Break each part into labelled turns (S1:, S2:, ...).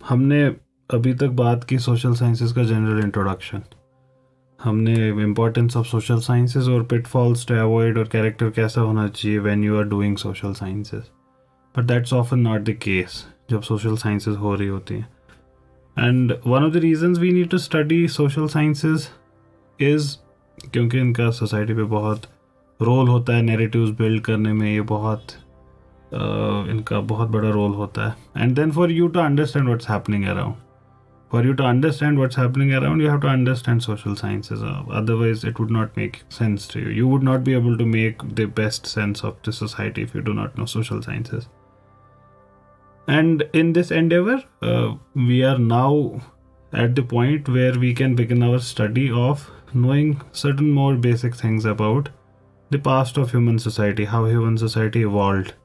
S1: हमने अभी तक बात की सोशल साइंसेस का जनरल इंट्रोडक्शन, हमने इम्पोर्टेंस ऑफ सोशल साइंसेस और पिटफॉल्स टू अवॉइड और कैरेक्टर कैसा होना चाहिए when you are doing social sciences, but that's often not the case जब सोशल साइंसेस हो रही होती हैं. And one of the reasons we need to study social sciences is क्योंकि इनका सोसाइटी पे बहुत रोल होता है नैरेटिव्स बिल्ड करने में, ये बहुत इनका बहुत बड़ा रोल होता है. And then for you to understand what's happening around, for you to understand what's happening around, you have to understand social sciences. Otherwise, it would not make sense to you. You would not be able to make the best sense of the society if you do not know social sciences. And in this endeavor, we are now at the point where we can begin our study of knowing certain more basic things about the past of human society, how human society evolved.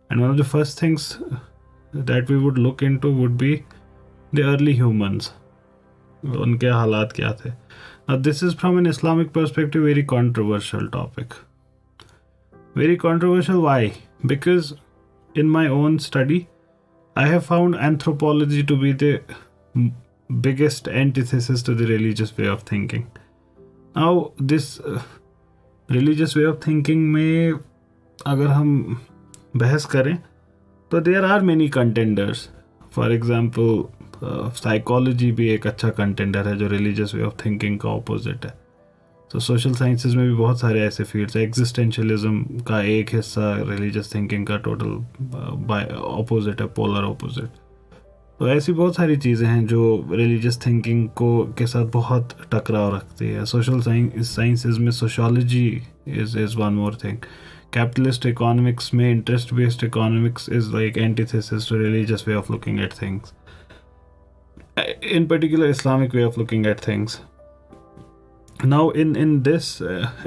S1: And one of the first things that we would look into would be the early humans. उनके हालात क्या थे. Now this is from an Islamic perspective very controversial topic. Very controversial. Why? Because in my own study I have found anthropology to be the biggest antithesis to the religious way of thinking. Now this religious way of thinking में अगर हम बहस करें तो there are many contenders. For example, psychology भी एक अच्छा contender है जो रिलीजियस वे ऑफ थिंकिंग का ऑपोजिट है. तो सोशल साइंसेज में भी बहुत सारे ऐसे फील्ड्स है. एग्जिस्टेंशियलिज्म का एक हिस्सा रिलीजियस थिंकिंग का टोटल ऑपोजिट है, पोलर ऑपोजिट. तो ऐसी बहुत सारी चीज़ें हैं जो रिलीजियस थिंकिंग को के साथ बहुत टकराव रखती है. सोशल साइंसेज में sociology is one more thing. Capitalist economics में interest based economics is like antithesis to religious way of looking at things. In particular Islamic way of looking at things. Now in this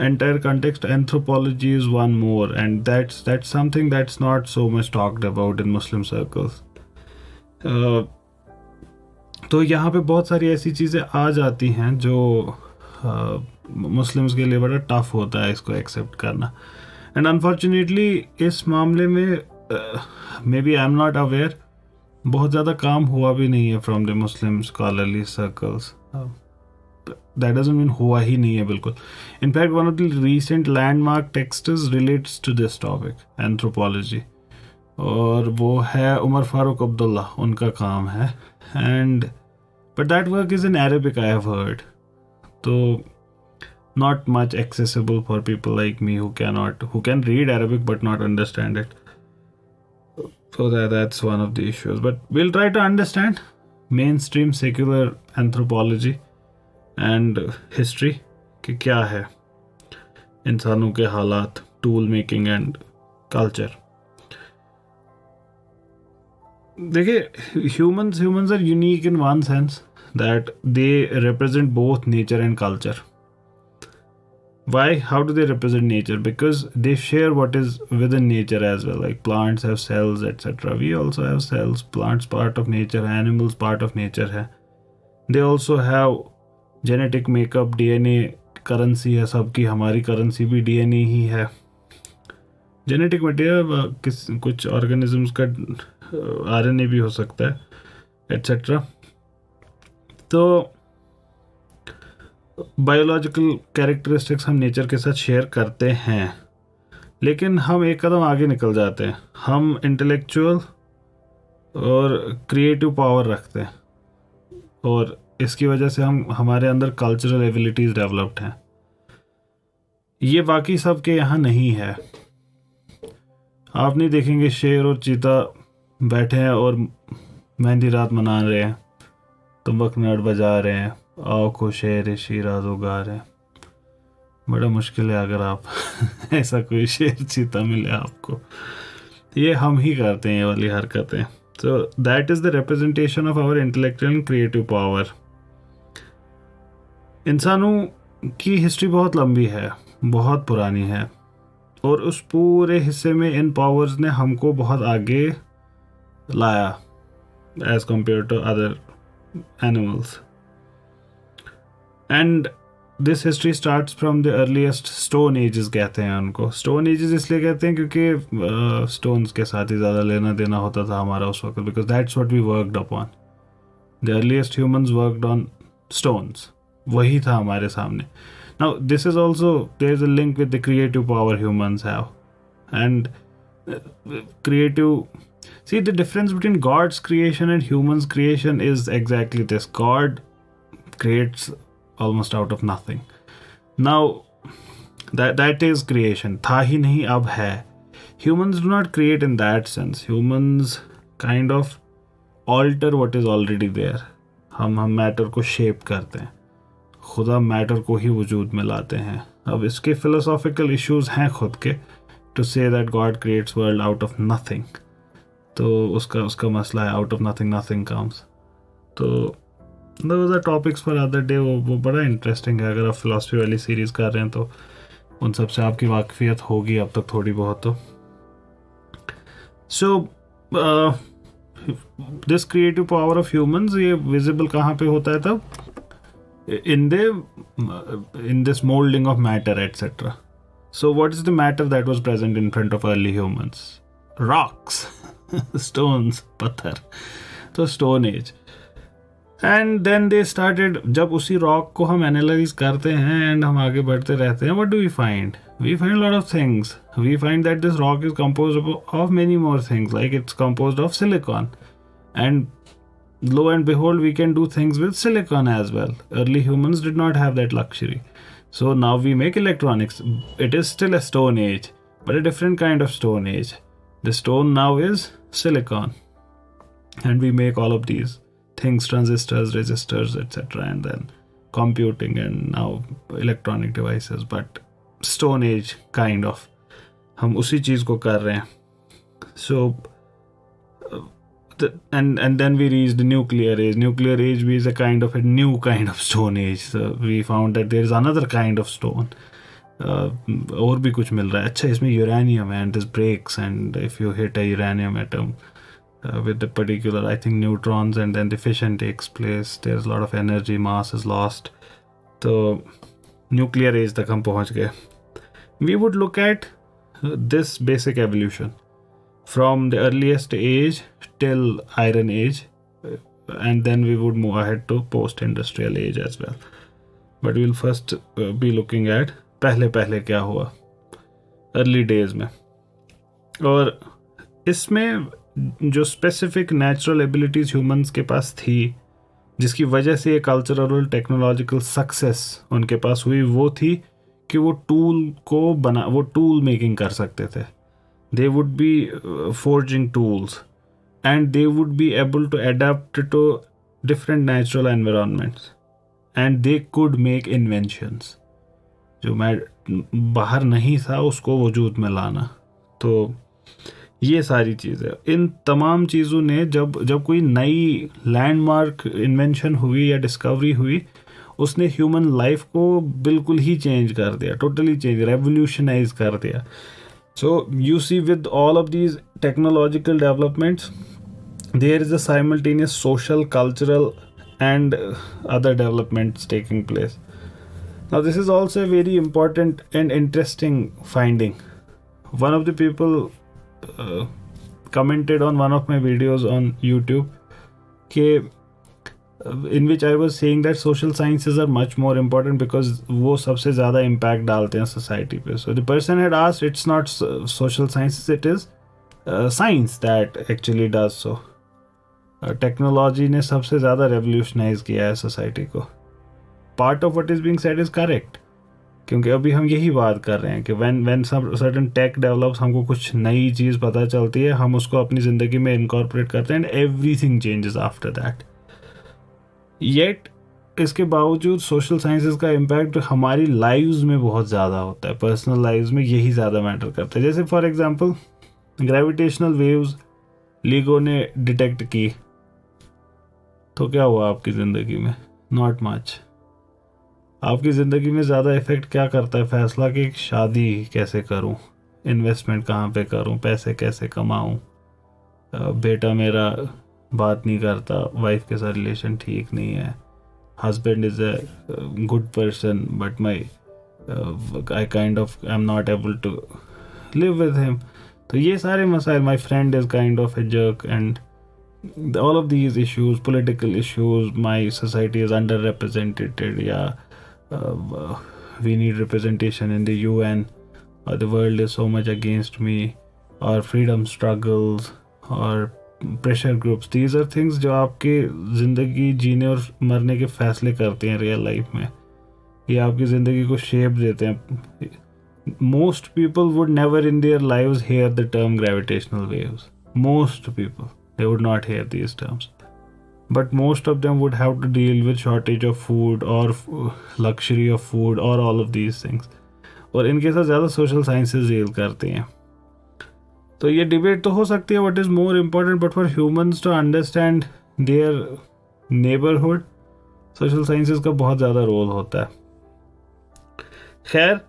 S1: entire context, anthropology is one more, and that's something that's not so much talked about in Muslim circles. तो यहाँ पे बहुत सारी ऐसी चीज़ें आ जाती हैं जो मुस्लिम्स के लिए बड़ा टफ होता है इसको एक्सेप्ट करना. एंड अनफॉर्चुनेटली इस मामले में may be I am not aware, बहुत ज़्यादा काम हुआ भी नहीं है from the Muslim scholarly circles. That doesn't mean हुआ ही नहीं है बिल्कुल. In fact one of the recent landmark texts relates to this topic anthropology, और वो है उमर फारूक अब्दुल्ला, उनका काम है. And but that work is in Arabic I have heard, तो not much accessible for people like me who can read Arabic but not understand it. So that's one of the issues. But we'll try to understand mainstream secular anthropology and history कि क्या है इंसानों के हालात, tool making and culture. देखिए, humans are unique in one sense that they represent both nature and culture. Why? How do they represent nature? Because they share what is within nature as well. Like plants have cells, etc. We also have cells. Plants part of nature, animals part of nature है. They also have genetic makeup, DNA currency है सबकी. हमारी currency भी DNA ही है. Genetic material कुछ organisms का RNA भी हो सकता है, etc. तो बायोलॉजिकल कैरेक्टरिस्टिक्स हम नेचर के साथ शेयर करते हैं, लेकिन हम एक कदम आगे निकल जाते हैं. हम इंटेलेक्चुअल और क्रिएटिव पावर रखते हैं, और इसकी वजह से हमारे अंदर कल्चरल एबिलिटीज़ डेवलप्ड हैं. ये बाकी सब के यहाँ नहीं है. आप नहीं देखेंगे शेर और चीता बैठे हैं और मेहंदी रात मना रहे हैं, तुम्बक नट बजा रहे हैं, आओ को शेर शीराज़ो गा रहे हैं. बड़ा मुश्किल है अगर आप ऐसा कोई शेर चीता मिले आपको. ये हम ही करते हैं ये वाली हरकतें. So that is the representation of our intellectual and creative power. इंसानों की हिस्ट्री बहुत लंबी है, बहुत पुरानी है, और उस पूरे हिस्से में इन पावर्स ने हमको बहुत आगे लाया as compare to other animals. And this history starts from the earliest stone ages कहते हैं उनको. स्टोन एजेस इसलिए कहते हैं क्योंकि स्टोन्स के साथ ही ज़्यादा लेना देना होता था हमारा उस वक्त, because that's what we worked upon. The earliest humans worked on stones. वही था हमारे सामने. Now this is also, there is a link with the creative power humans have. And creative, see, the difference between God's creation and humans creation is exactly this. God creates almost out of nothing. Now that is creation. था ही नहीं, अब है. Humans do not create in that sense. Humans kind of alter what is already there. हम matter को shape करते हैं. खुदा matter को ही वजूद में लाते हैं. अब इसके फिलोसॉफिकल इश्यूज हैं खुद के. To say that God creates world out of nothing, तो उसका मसला है. Out of nothing nothing comes. तो those are topics for other day. वो बड़ा इंटरेस्टिंग है. अगर आप फिलोसफी वाली सीरीज कर रहे हैं तो उन सब से आपकी वाकफियत होगी अब तक थोड़ी बहुत. तो so this creative power of humans, ये विजिबल कहाँ पे होता है तब? in this molding of matter, etc. So what is the matter that was present in front of early humans? Rocks, stones, pathar. So stone age. And then they started, जब उसी rock को हम analyze करते हैं and हम आगे बढ़ते रहते हैं, what do we find? We find a lot of things. We find that this rock is composed of many more things, like it's composed of silicon. And lo and behold, we can do things with silicon as well. Early humans did not have that luxury. So now we make electronics. It is still a stone age, but a different kind of stone age. The stone now is silicon. And we make all of these things, transistors, resistors, etc. And then computing and now electronic devices. But stone age kind of. हम उसी चीज़ को कर रहे हैं. So and then we reached the nuclear age. Nuclear age is a kind of a new kind of stone age. So we found that there is another kind of stone. और भी कुछ मिल रहा है. अच्छा, इसमें uranium and this breaks, and if you hit a uranium atom with the particular, I think, neutrons, and then the fission takes place, there's a lot of energy, mass is lost. तो nuclear age तक हम पहुंच गए. We would look at this basic evolution from the earliest age till iron age, and then we would move ahead to post-industrial age as well. But we'll first be looking at पहले क्या हुआ early days में. और इसमें जो specific natural abilities humans के पास थी, जिसकी वजह से ये cultural और technological success उनके पास हुई, वो थी कि वो tool making कर सकते थे. They would be forging tools, and they would be able to adapt to different natural environments, and they could make inventions. जो मैं बाहर नहीं था उसको वजूद में लाना. तो ये सारी चीज़ें, इन तमाम चीज़ों ने जब कोई नई लैंडमार्क इन्वेंशन हुई या डिस्कवरी हुई, उसने ह्यूमन लाइफ को बिल्कुल ही चेंज कर दिया, टोटली चेंज, रेवोल्यूशनाइज कर दिया. So you see, with all of these technological developments, there is a simultaneous social, cultural, and other developments taking place. Now this is also a very important and interesting finding. One of the people commented on one of my videos on YouTube in which I was saying that social sciences are much more important because वो सबसे ज़्यादा impact डालते हैं society पे. So the person had asked, it's not social sciences, it is science that actually does so. Technology ने सबसे ज़्यादा revolutionize किया है society को. Part of what is being said is correct. क्योंकि अभी हम यही बात कर रहे हैं कि when some certain tech develops, हमको कुछ नई चीज़ पता चलती है, हम उसको अपनी ज़िंदगी में incorporate करते हैं, and everything changes after that. Yet इसके बावजूद सोशल साइंसेस का इम्पैक्ट हमारी लाइव्स में बहुत ज़्यादा होता है, पर्सनल लाइव्स में यही ज़्यादा मैटर करता है. जैसे for example gravitational waves LIGO ने डिटेक्ट की, तो क्या हुआ आपकी ज़िंदगी में? Not much. आपकी ज़िंदगी में ज़्यादा इफ़ेक्ट क्या करता है? फैसला कि शादी कैसे करूं, इन्वेस्टमेंट कहाँ पे करूं, पैसे कैसे कमाऊं, बेटा मेरा बात नहीं करता, वाइफ के साथ रिलेशन ठीक नहीं है, husband is a good person but I kind of I am not able to live with him. तो ये सारे मसाइल, my friend is kind of a jerk, and all of these issues, political issues, my society is underrepresented, we need representation in the UN, or the world is so much against me, or freedom struggles, or pressure groups, these are things जो आपके ज़िंदगी जीने और मरने के फैसले करते हैं रियल लाइफ में, ये आपकी ज़िंदगी को शेप देते हैं. Most people would never in their lives hear the term gravitational waves. Most people they would not hear these terms, but most of them would have to deal with shortage of food or luxury of food or all of these things, और इनके साथ ज़्यादा social sciences deal करते हैं. तो ये debate तो हो सकती है what is more important, but for humans to understand their neighbourhood, social sciences का बहुत ज़्यादा रोल होता है. खैर,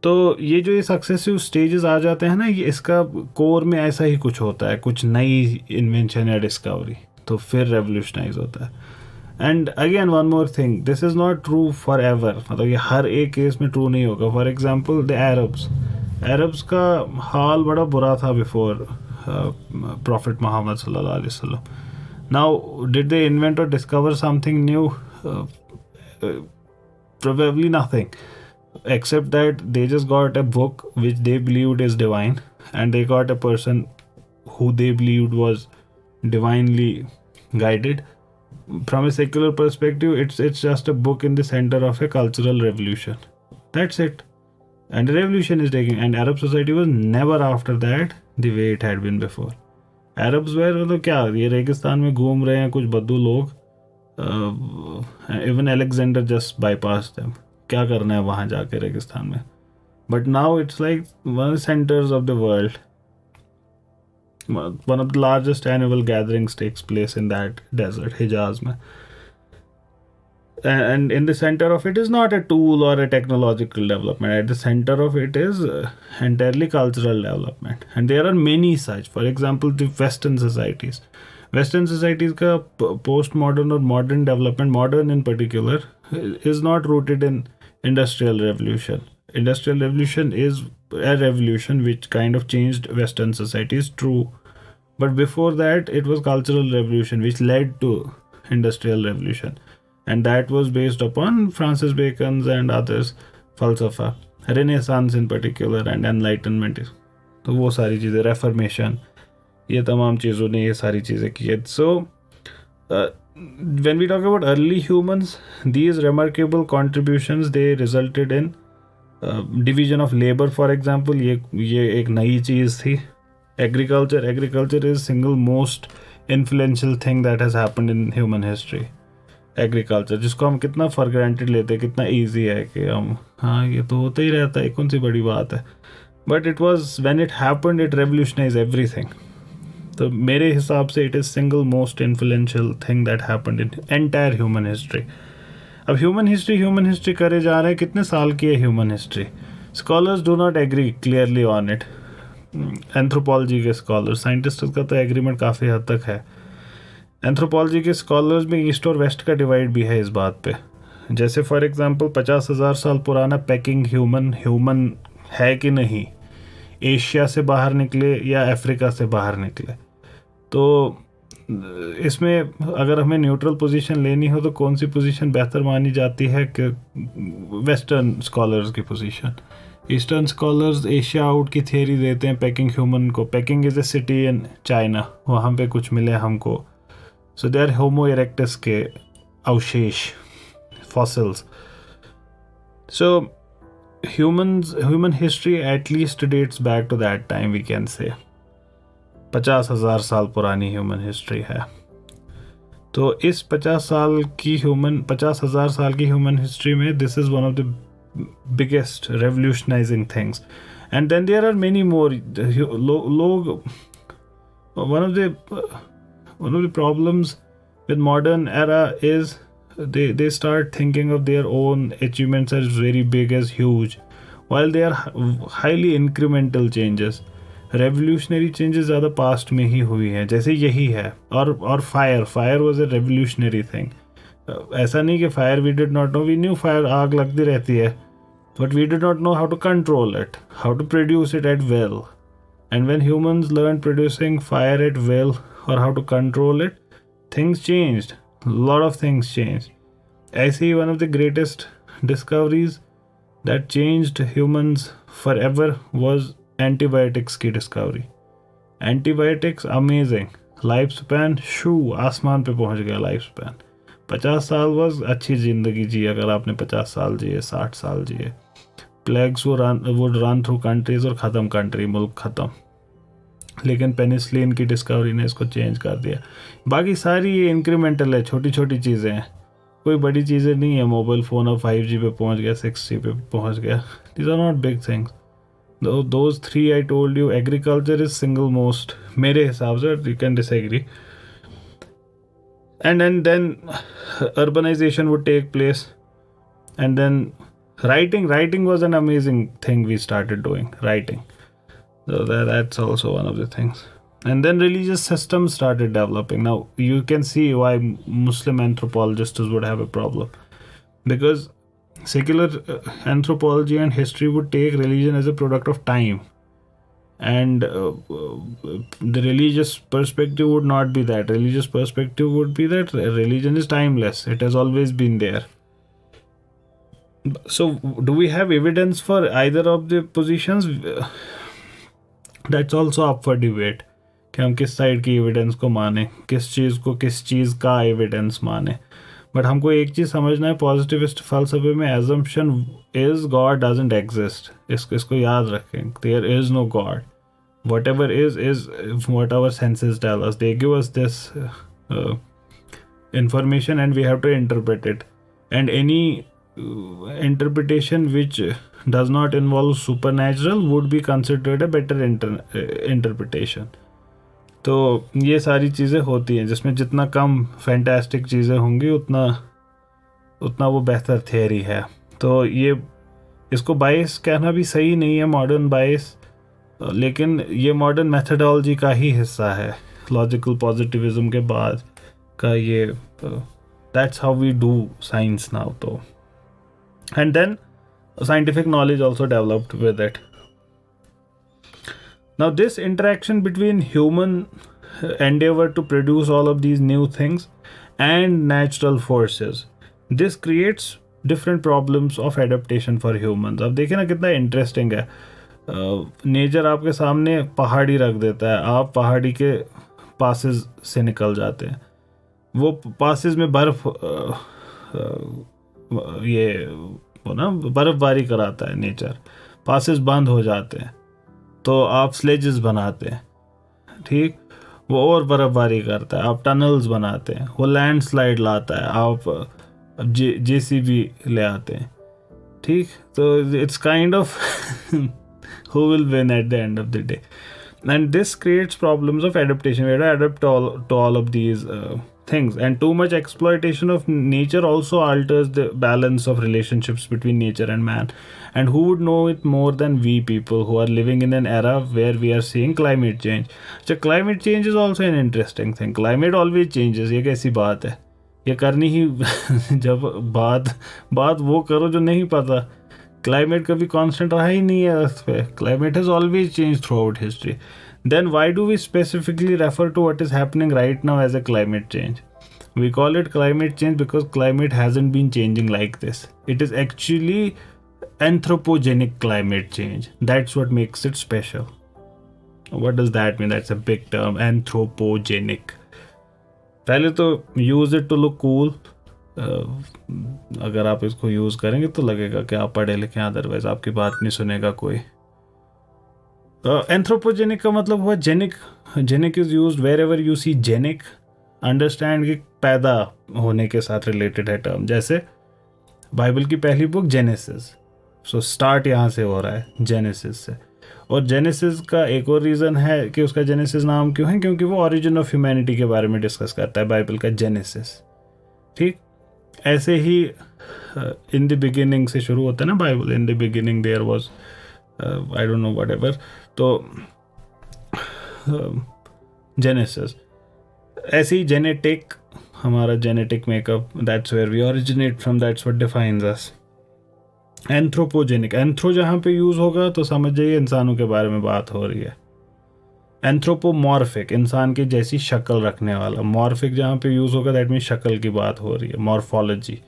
S1: तो ये जो ये सक्सेसिव स्टेजेस आ जाते हैं ना, ये इसका कोर में ऐसा ही कुछ होता है, कुछ नई इन्वेंशन या डिस्कवरी, तो फिर रेवोल्यूशनाइज होता है. And again one more thing, this is not true for ever, मतलब ये हर एक केस में ट्रू नहीं होगा. फॉर एग्जाम्पल द अरब्स का हाल बड़ा बुरा था बिफोर प्रॉफिट मोहम्मद सल्लल्लाहु अलैहि वसल्लम. नाउ डिड दे इन्वेंट और discover something new? Probably nothing, except that they just got a book which they believed is divine, and they got a person who they believed was divinely guided. From a secular perspective, it's just a book in the center of a cultural revolution. That's it. And the revolution is taking, and Arab society was never after that the way it had been before. Arabs were, मतलब क्या, ये रेगिस्तान में घूम रहे हैं कुछ बद्दू लोग. Even Alexander just bypassed them. क्या करना है वहाँ जाके रेगिस्तान में. But now it's like one centres of the world. One of the largest annual gatherings takes place in that desert, Hijaz में. And in the center of it is not a tool or a technological development. At the center of it is entirely cultural development. And there are many such. For example, the Western societies. Western societies का post-modern or modern development, modern in particular, is not rooted in industrial revolution. Industrial revolution is a revolution which kind of changed Western societies, true. But before that, it was cultural revolution which led to industrial revolution. And that was based upon Francis Bacon's and others falsafa, Renaissance in particular, and Enlightenment. तो वो सारी चीज़ें, Reformation, ये तमाम चीज़ों ने ये सारी चीज़ें की है. So when we talk about early humans, these remarkable contributions, they resulted in division of labor. For example, ये एक नई चीज़ थी. Agriculture is single most influential thing that has happened in human history. Agriculture, जिसको हम कितना for granted लेते हैं, कितना ईजी है कि हम, हाँ ये तो होता ही रहता है, कौन सी बड़ी बात है. But it was when it happened, it revolutionise everything. तो मेरे हिसाब से it is single most influential thing that happened in entire human history. अब ह्यूमन हिस्ट्री करे जा रहे हैं. कितने साल की है human history? Scholars do not agree clearly on it. Anthropology के स्कॉलर, साइंटिस्ट का तो एग्रीमेंट काफ़ी हद तक है. एंथ्रोपोलॉजी के स्कॉलर्स में ईस्ट और वेस्ट का डिवाइड भी है इस बात पे. जैसे फॉर एग्जांपल 50,000 साल पुराना पैकिंग ह्यूमन है कि नहीं, एशिया से बाहर निकले या अफ्रीका से बाहर निकले. तो इसमें अगर हमें न्यूट्रल पोजीशन लेनी हो तो कौन सी पोजीशन बेहतर मानी जाती है? कि वेस्टर्न स्कॉलर्स की position. Eastern scholars Asia out की थियरी देते हैं पैकिंग ह्यूमन को. Packing is a city in China, वहाँ पे कुछ मिले हमको. So they are Homo erectus के अवशेष, fossils. So human history at least dates back to that time, we can say. 50,000 साल पुरानी ह्यूमन हिस्ट्री है. तो इस 50,000 साल की ह्यूमन हिस्ट्री में this is one of the biggest revolutionising things. And then there are many more. लोग one of the problems with modern era is they start thinking of their own achievements as very big, as huge, while they are highly incremental changes. Revolutionary changes ज़्यादा past में ही हुई हैं, जैसे यही है. और fire was a revolutionary thing. ऐसा नहीं कि fire we did not know, we knew fire, आग लगती रहती है, but we did not know how to control it, how to produce it at will. And when humans learned producing fire at will, or how to control it, things changed. A lot of things changed. ऐसे ही one of the greatest discoveries that changed humans forever was antibiotics की discovery. Antibiotics amazing. Life span आसमान पे पहुंच गया life span. 50 साल was अच्छी ज़िंदगी जी अगर आपने 50 साल जिए, 60 साल जिए. Plagues would run through countries और ख़त्म कंट्री, मुल्क ख़त्म. लेकिन पेनिसिलिन की डिस्कवरी ने इसको चेंज कर दिया. बाकी सारी ये इंक्रीमेंटल है, छोटी छोटी चीज़ें हैं, कोई बड़ी चीज़ें नहीं है. मोबाइल फ़ोन अब 5G पे पहुंच गया, 6G पे पहुंच गया. These are not big things. Those three I told you, agriculture is single most, मेरे हिसाब से. You can disagree. And then urbanization would take place. And then writing was an amazing thing we started doing, writing. So that's also one of the things. And then religious systems started developing. Now you can see why Muslim anthropologists would have a problem, because secular anthropology and history would take religion as a product of time, and the religious perspective would not be that. Religious perspective would be that religion is timeless, it has always been there. So do we have evidence for either of the positions? That's also up for debate कि हम किस side की evidence को माने, किस चीज़ को किस चीज़ का एविडेंस माने. बट हमको एक चीज़ समझना है, पॉजिटिविस्ट फ़लसफ़े में assumption is God doesn't exist. इसको याद रखें. There is no God. Whatever is what our senses tell us. They give us this information and we have to interpret it, and any interpretation which does not involve supernatural would be considered a better interpretation. तो ये सारी चीज़ें होती हैं जिसमें जितना कम fantastic चीज़ें होंगी उतना वो बेहतर थियरी है. तो ये इसको बायस कहना भी सही नहीं है, मॉडर्न बायस, लेकिन ये मॉडर्न मेथडोलॉजी का ही हिस्सा है. लॉजिकल पॉजिटिविज्म के बाद का ये that's how we do science now. तो and then scientific knowledge also developed with it. Now this interaction between human endeavor to produce all of these new things and natural forces, this creates different problems of adaptation for humans. अब देखिए ना कितना interesting है. Nature आपके सामने पहाड़ी रख देता है, आप पहाड़ी के पासेस से निकल जाते हैं. वो पासेस में बर्फ बर्फबारी कराता है नेचर. पासेस बंद हो जाते हैं तो आप स्लेजेस बनाते हैं, ठीक. वो और बर्फबारी करता है, आप टनल्स बनाते हैं. वो लैंडस्लाइड लाता है, आप JCB ले आते हैं, ठीक. तो it's kind of who will win at the end of the day. And this creates problems of adaptation. We have to adapt to all of these things, and too much exploitation of nature also alters the balance of relationships between nature and man. And who would know it more than we people who are living in an era where we are seeing climate change. So climate change is also an interesting thing. Climate always changes. ये कैसी बात है, ये करनी ही जब बात वो करो जो नहीं पता. क्लाइमेट कभी कांस्टेंट रहा ही नहीं है अर्थ पे. Climate has always change through out history. Then why do we specifically refer to what is happening right now as a climate change? We call it climate change because climate hasn't been changing like this. It is actually anthropogenic climate change. That's what makes it special. What does that mean? That's a big term, anthropogenic. पहले तो use it to look cool. अगर आप इसको use करेंगे तो लगेगा कि आप पढ़े लिखे, अदरवाइज आपकी बात नहीं सुनेगा कोई. एंथ्रोपोजेनिक का मतलब हुआ genic. Genic is used wherever you see genic, understand कि पैदा होने के साथ रिलेटेड है टर्म. जैसे बाइबल की पहली बुक जेनेसिस, सो स्टार्ट यहाँ से हो रहा है जेनेसिस से. और जेनेसिस का एक और रीज़न है कि उसका जेनेसिस नाम क्यों है, क्योंकि वो ओरिजिन ऑफ ह्यूमैनिटी के बारे में डिस्कस करता है बाइबल का जेनेसिस, ठीक. ऐसे ही इन द बिगिनिंग से शुरू होता है ना Bible. In the beginning there was I don't know whatever. तो जेनेसिस. ऐसे ही जेनेटिक, हमारा genetic makeup, that's where we originate from, that's what defines us. Anthropogenic, anthro जहाँ पे यूज़ होगा तो समझ जाइए इंसानों के बारे में बात हो रही है. एंथ्रोपोमॉर्फिक, इंसान की जैसी शक्ल रखने वाला। मॉर्फिक जहाँ पे यूज़ होगा दैट मीन शक्ल की बात हो रही है, मॉर्फोलॉजी।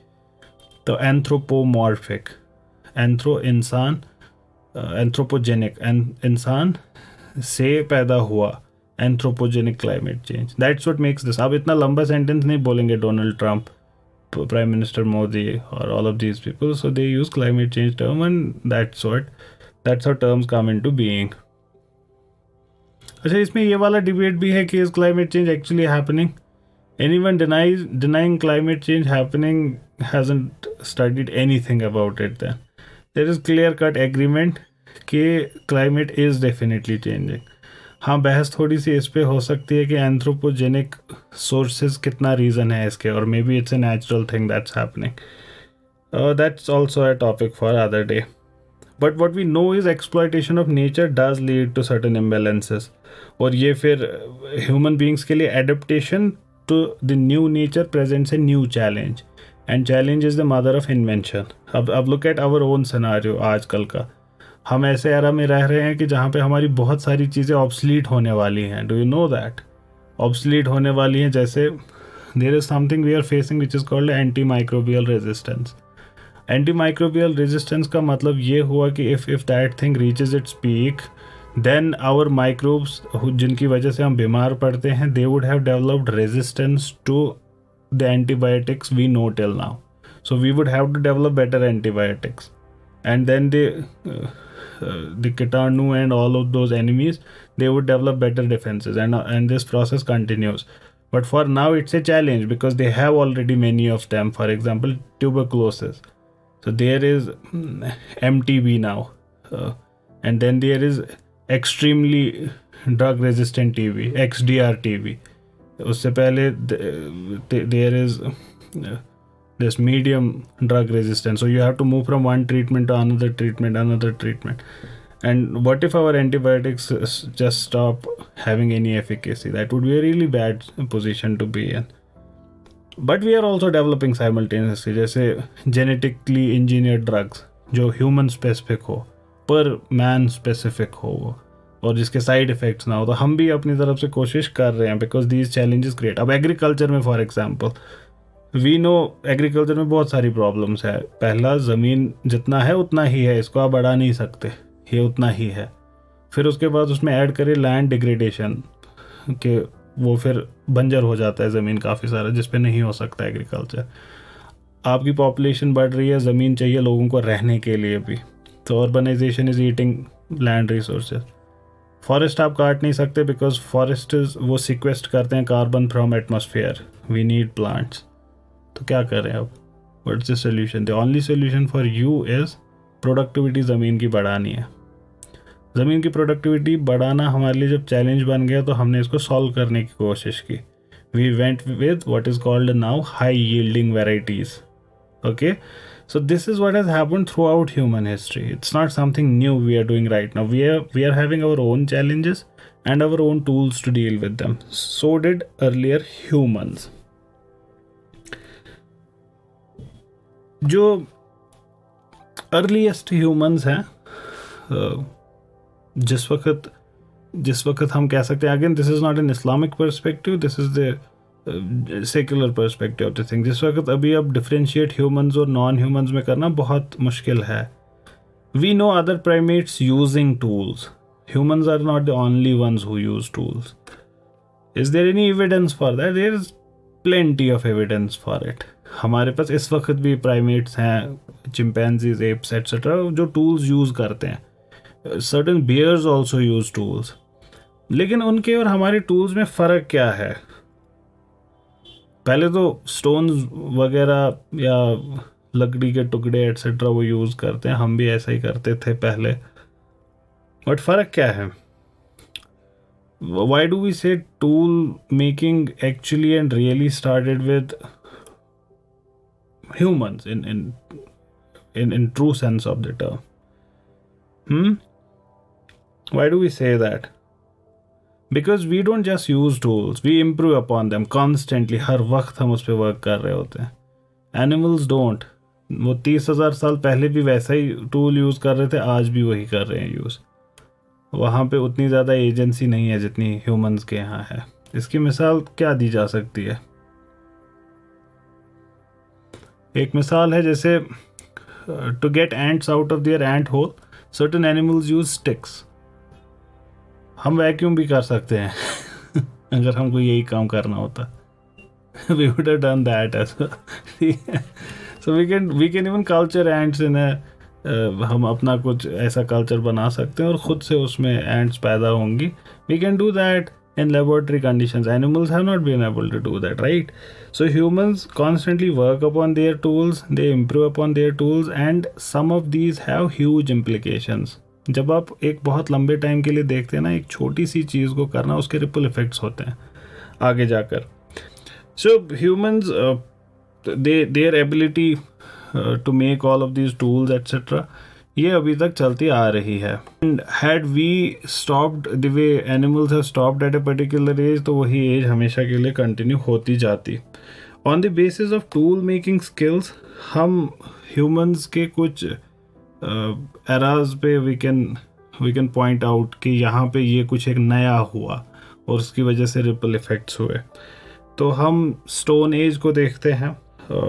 S1: तो एंथ्रोपोमॉर्फिक, एंथ्रो इंसान, एंथ्रोपोजेनिक इंसान से पैदा हुआ, anthropogenic climate change, that's what makes this. आप इतना लंबा सेंटेंस नहीं बोलेंगे Donald Trump, prime minister Modi और all of these people, so they use climate change term and that's how terms come into being. अच्छा, इसमें ये वाला डिबेट भी है कि is climate change actually happening? Anyone denying climate change happening hasn't studied anything about it then. There is clear-cut agreement कि climate is definitely changing. हाँ, बहस थोड़ी सी इस पे हो सकती है कि एंथ्रोपोजेनिक सोर्सेज कितना रीज़न है इसके, और may be it's a natural thing that's happening. That's also a topic for other day. But what we know is exploitation of nature does lead to certain imbalances. और ये फिर human beings के लिए adaptation to the new nature presents a new challenge. And challenge is the mother of invention. अब look at our own scenario आजकल का। हम ऐसे एरा में रह रहे हैं कि जहाँ पे हमारी बहुत सारी चीज़ें ऑब्सलीट होने वाली हैं। Do you know that? Obsolete होने वाली हैं, जैसे there is something we are facing which is called anti microbial resistance. Anti microbial resistance का मतलब ये हुआ कि if that thing reaches its peak, then our microbes जिनकी वजह से हम बीमार पड़ते हैं, they would have developed resistance to the antibiotics we know till now. So we would have to develop better antibiotics, and then the Kitanu and all of those enemies, they would develop better defenses, and this process continues. But for now it's a challenge because they have already many of them. For example, tuberculosis. So there is MTB now, and then there is extremely drug resistant TB, XDR TB. उससे पहले there is this medium drug resistance. So you have to move from one treatment to another treatment. And what if our antibiotics just stop having any efficacy? That would be a really bad position to be in. But we are also developing simultaneously, जैसे genetically engineered drugs जो human specific हो, पर man specific हो वो, और जिसके side effects ना हो. तो हम भी अपनी तरफ से कोशिश कर रहे हैं बिकॉज दीज चैलेंजेस क्रिएट. अब एग्रीकल्चर में for example we know agriculture में बहुत सारी प्रॉब्लम्स है. पहला, ज़मीन जितना है उतना ही है, इसको आप बढ़ा नहीं सकते, ये उतना ही है. फिर उसके बाद उसमें ऐड करें लैंड डिग्रेडेशन के, वो फिर बंजर हो जाता है ज़मीन काफ़ी सारा, जिस पे नहीं हो सकता एग्रीकल्चर. आपकी पॉपुलेशन बढ़ रही है, ज़मीन चाहिए लोगों को रहने के लिए भी, तो urbanisation is eating land resources. Forest आप काट नहीं सकते बिकॉज फॉरेस्ट वो सिक्वेस्ट करते हैं carbon from atmosphere. We need plants. तो क्या करें अब? What's the solution? The only solution for you is productivity ज़मीन की बढ़ानी है. ज़मीन की प्रोडक्टिविटी बढ़ाना हमारे लिए जब चैलेंज बन गया तो हमने इसको सॉल्व करने की कोशिश की. We went with what is called now high yielding varieties. Okay, so this is what has happened throughout human history. It's not something new we are doing right now. We are having our own challenges and our own tools to deal with them. So did earlier humans. जो earliest humans हैं, जिस वक्त हम कह सकते हैं, again this is not an Islamic perspective, this is the secular perspective of the thing. जिस वक्त अभी अब डिफ्रेंशिएट ह्यूमंस और नॉन ह्यूमंस में करना बहुत मुश्किल है. We know other primates using tools. Humans are not the only ones who use tools. Is there any evidence for that? There is plenty of evidence for it. हमारे पास इस वक्त भी प्राइमेट्स हैं, चिंपैंजीज, एप्स एट्सेट्रा, जो tools use करते हैं. Certain bears also use tools. लेकिन उनके और हमारे टूल्स में फ़र्क क्या है? पहले तो स्टोन्स वगैरह या लकड़ी के टुकड़े एट्सेट्रा वो यूज़ करते हैं, हम भी ऐसा ही करते थे पहले. बट फ़र्क क्या है? वाई डू वी से tool making actually and really started with humans in true sense of the term? Why do we say that? Because we don't just use tools, we improve upon them constantly. हर वक्त हम उस पर work कर रहे होते हैं. Animals don't. वो 30,000 साल पहले भी वैसा ही टूल यूज़ कर रहे थे, आज भी वही कर रहे हैं यूज़. वहाँ पे उतनी ज़्यादा एजेंसी नहीं है जितनी ह्यूमंस के यहाँ है। इसकी मिसाल क्या दी जा सकती है? एक मिसाल है जैसे to get ants out of their ant hole certain animals use sticks. हम वैक्यूम भी कर सकते हैं अगर हमको यही काम करना होता we would have done that as well. So we can even culture ants in a हम अपना कुछ ऐसा कल्चर बना सकते हैं और ख़ुद से उसमें एंट्स पैदा होंगी. We can do that in laboratory conditions. Animals have not been able to do that, right? So humans constantly work upon their tools, they improve upon their tools, and some of these have huge implications. जब आप एक बहुत लंबे time के लिए देखते हैं ना, एक छोटी सी चीज़ को करना, उसके रिपल इफेक्ट्स होते हैं आगे जाकर. So humans, their ability to make all of these tools etc. ये अभी तक चलती आ रही है. And had we stopped the way animals have stopped at a particular age, तो वही एज हमेशा के लिए कंटिन्यू होती जाती. On the basis of tool making skills, हम humans के कुछ eras पे we can point out कि यहाँ पे ये कुछ एक नया हुआ और उसकी वजह से रिपल इफेक्ट्स हुए. तो हम स्टोन एज को देखते हैं.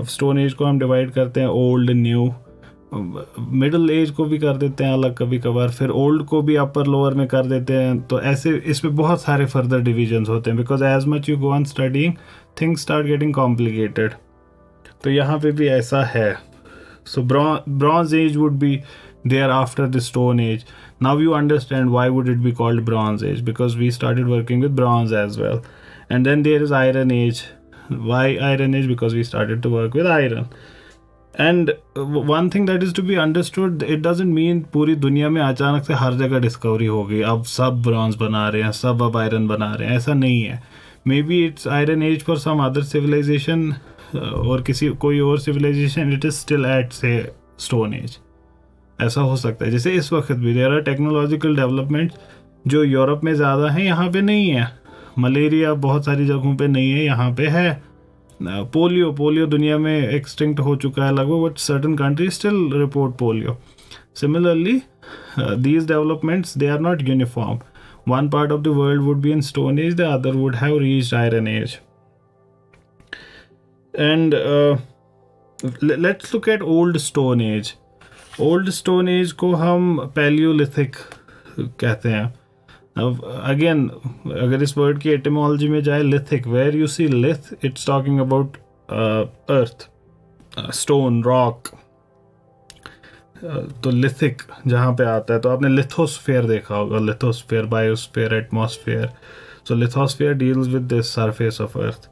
S1: स्टोन एज को हम डिवाइड करते हैं ओल्ड, न्यू, मिडल एज को भी कर देते हैं अलग कभी कभार, फिर ओल्ड को भी अपर लोअर में कर देते हैं. तो ऐसे इसमें बहुत सारे फर्दर डिविजन्स होते हैं because as much you go on studying things start getting complicated. तो यहाँ पे भी ऐसा है. So bronze age would be there after the stone age. Now you understand why would it be called bronze age, because we started working with bronze as well. And then there is iron age. Why iron age? Because we started to work with iron. And one thing that is to be understood, it doesn't mean पूरी दुनिया में अचानक से हर जगह discovery हो गई, अब सब ब्रॉन्ज बना रहे हैं, सब अब आयरन बना रहे हैं. ऐसा नहीं है. Maybe it's iron age for some other civilization और कोई और civilization, it is still at say stone age. ऐसा हो सकता है. जैसे इस वक्त भी देयर आर टेक्नोलॉजिकल डेवलपमेंट जो यूरोप में ज़्यादा हैं, यहाँ पे नहीं है. मलेरिया बहुत सारी जगहों पे नहीं है, यहाँ पे है. पोलियो दुनिया में एक्सटिंक्ट हो चुका है लगभग, but certain countries still report polio. Similarly these developments they are not uniform. One part of the world would be in stone age, the other would have reached iron age. And let's look at old stone age. Old stone age को हम Palaeolithic कहते हैं. अब again अगर इस word की etymology में जाए, lithic, where you see lith, it's talking about earth, stone, rock. तो लिथिक जहाँ पे आता है, तो आपने लिथोस्फेयर देखा होगा. Lithosphere, biosphere, atmosphere. So lithosphere deals with this surface of earth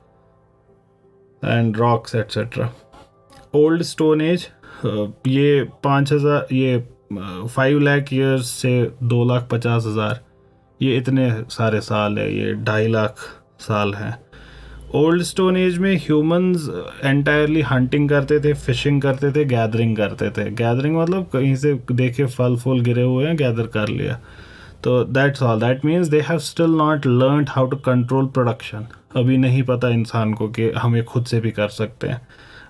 S1: and rocks et cetera. Old stone age ये 5 लाख ईयर्स से 2,50,000, ये इतने सारे साल है, ये 2.5 लाख साल हैं. ओल्ड स्टोन एज में ह्यूमंस एंटायरली हंटिंग करते थे, फिशिंग करते थे, गैदरिंग करते थे. गैदरिंग मतलब कहीं से देखे फल फूल गिरे हुए हैं, गैदर कर लिया. तो that's all. That means they have still not learned how to control production. अभी नहीं पता इंसान को कि हम ये खुद से भी कर सकते हैं.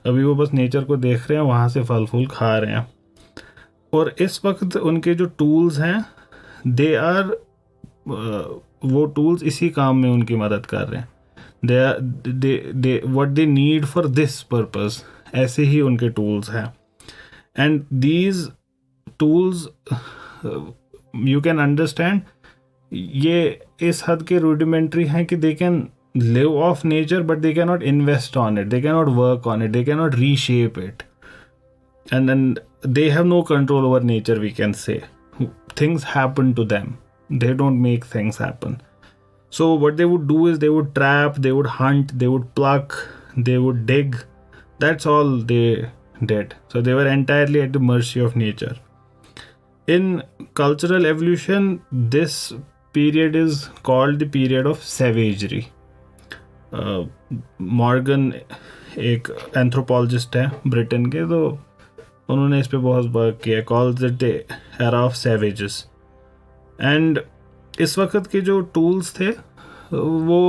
S1: अभी वो बस नेचर को देख रहे हैं, वहाँ से फल फूल खा रहे हैं. और इस वक्त उनके जो टूल्स हैं, दे आर वो टूल्स इसी काम में उनकी मदद कर रहे हैं. They what they need for this purpose, ऐसे ही उनके टूल्स हैं. And these tools you can understand, ये इस हद के रूडिमेंट्री हैं कि they can live off nature, but they cannot invest on it, they cannot work on it, they cannot reshape it, and then they have no control over nature. We can say things happen to them, they don't make things happen. So what they would do is they would trap, they would hunt, they would pluck, they would dig. That's all they did. So they were entirely at the mercy of nature. In cultural evolution, this period is called the period of savagery. Morgan एक anthropologist है Britain के, तो उन्होंने इस पे बहुत work किया. Calls it the era of savages. And इस वक्त के जो टूल्स थे वो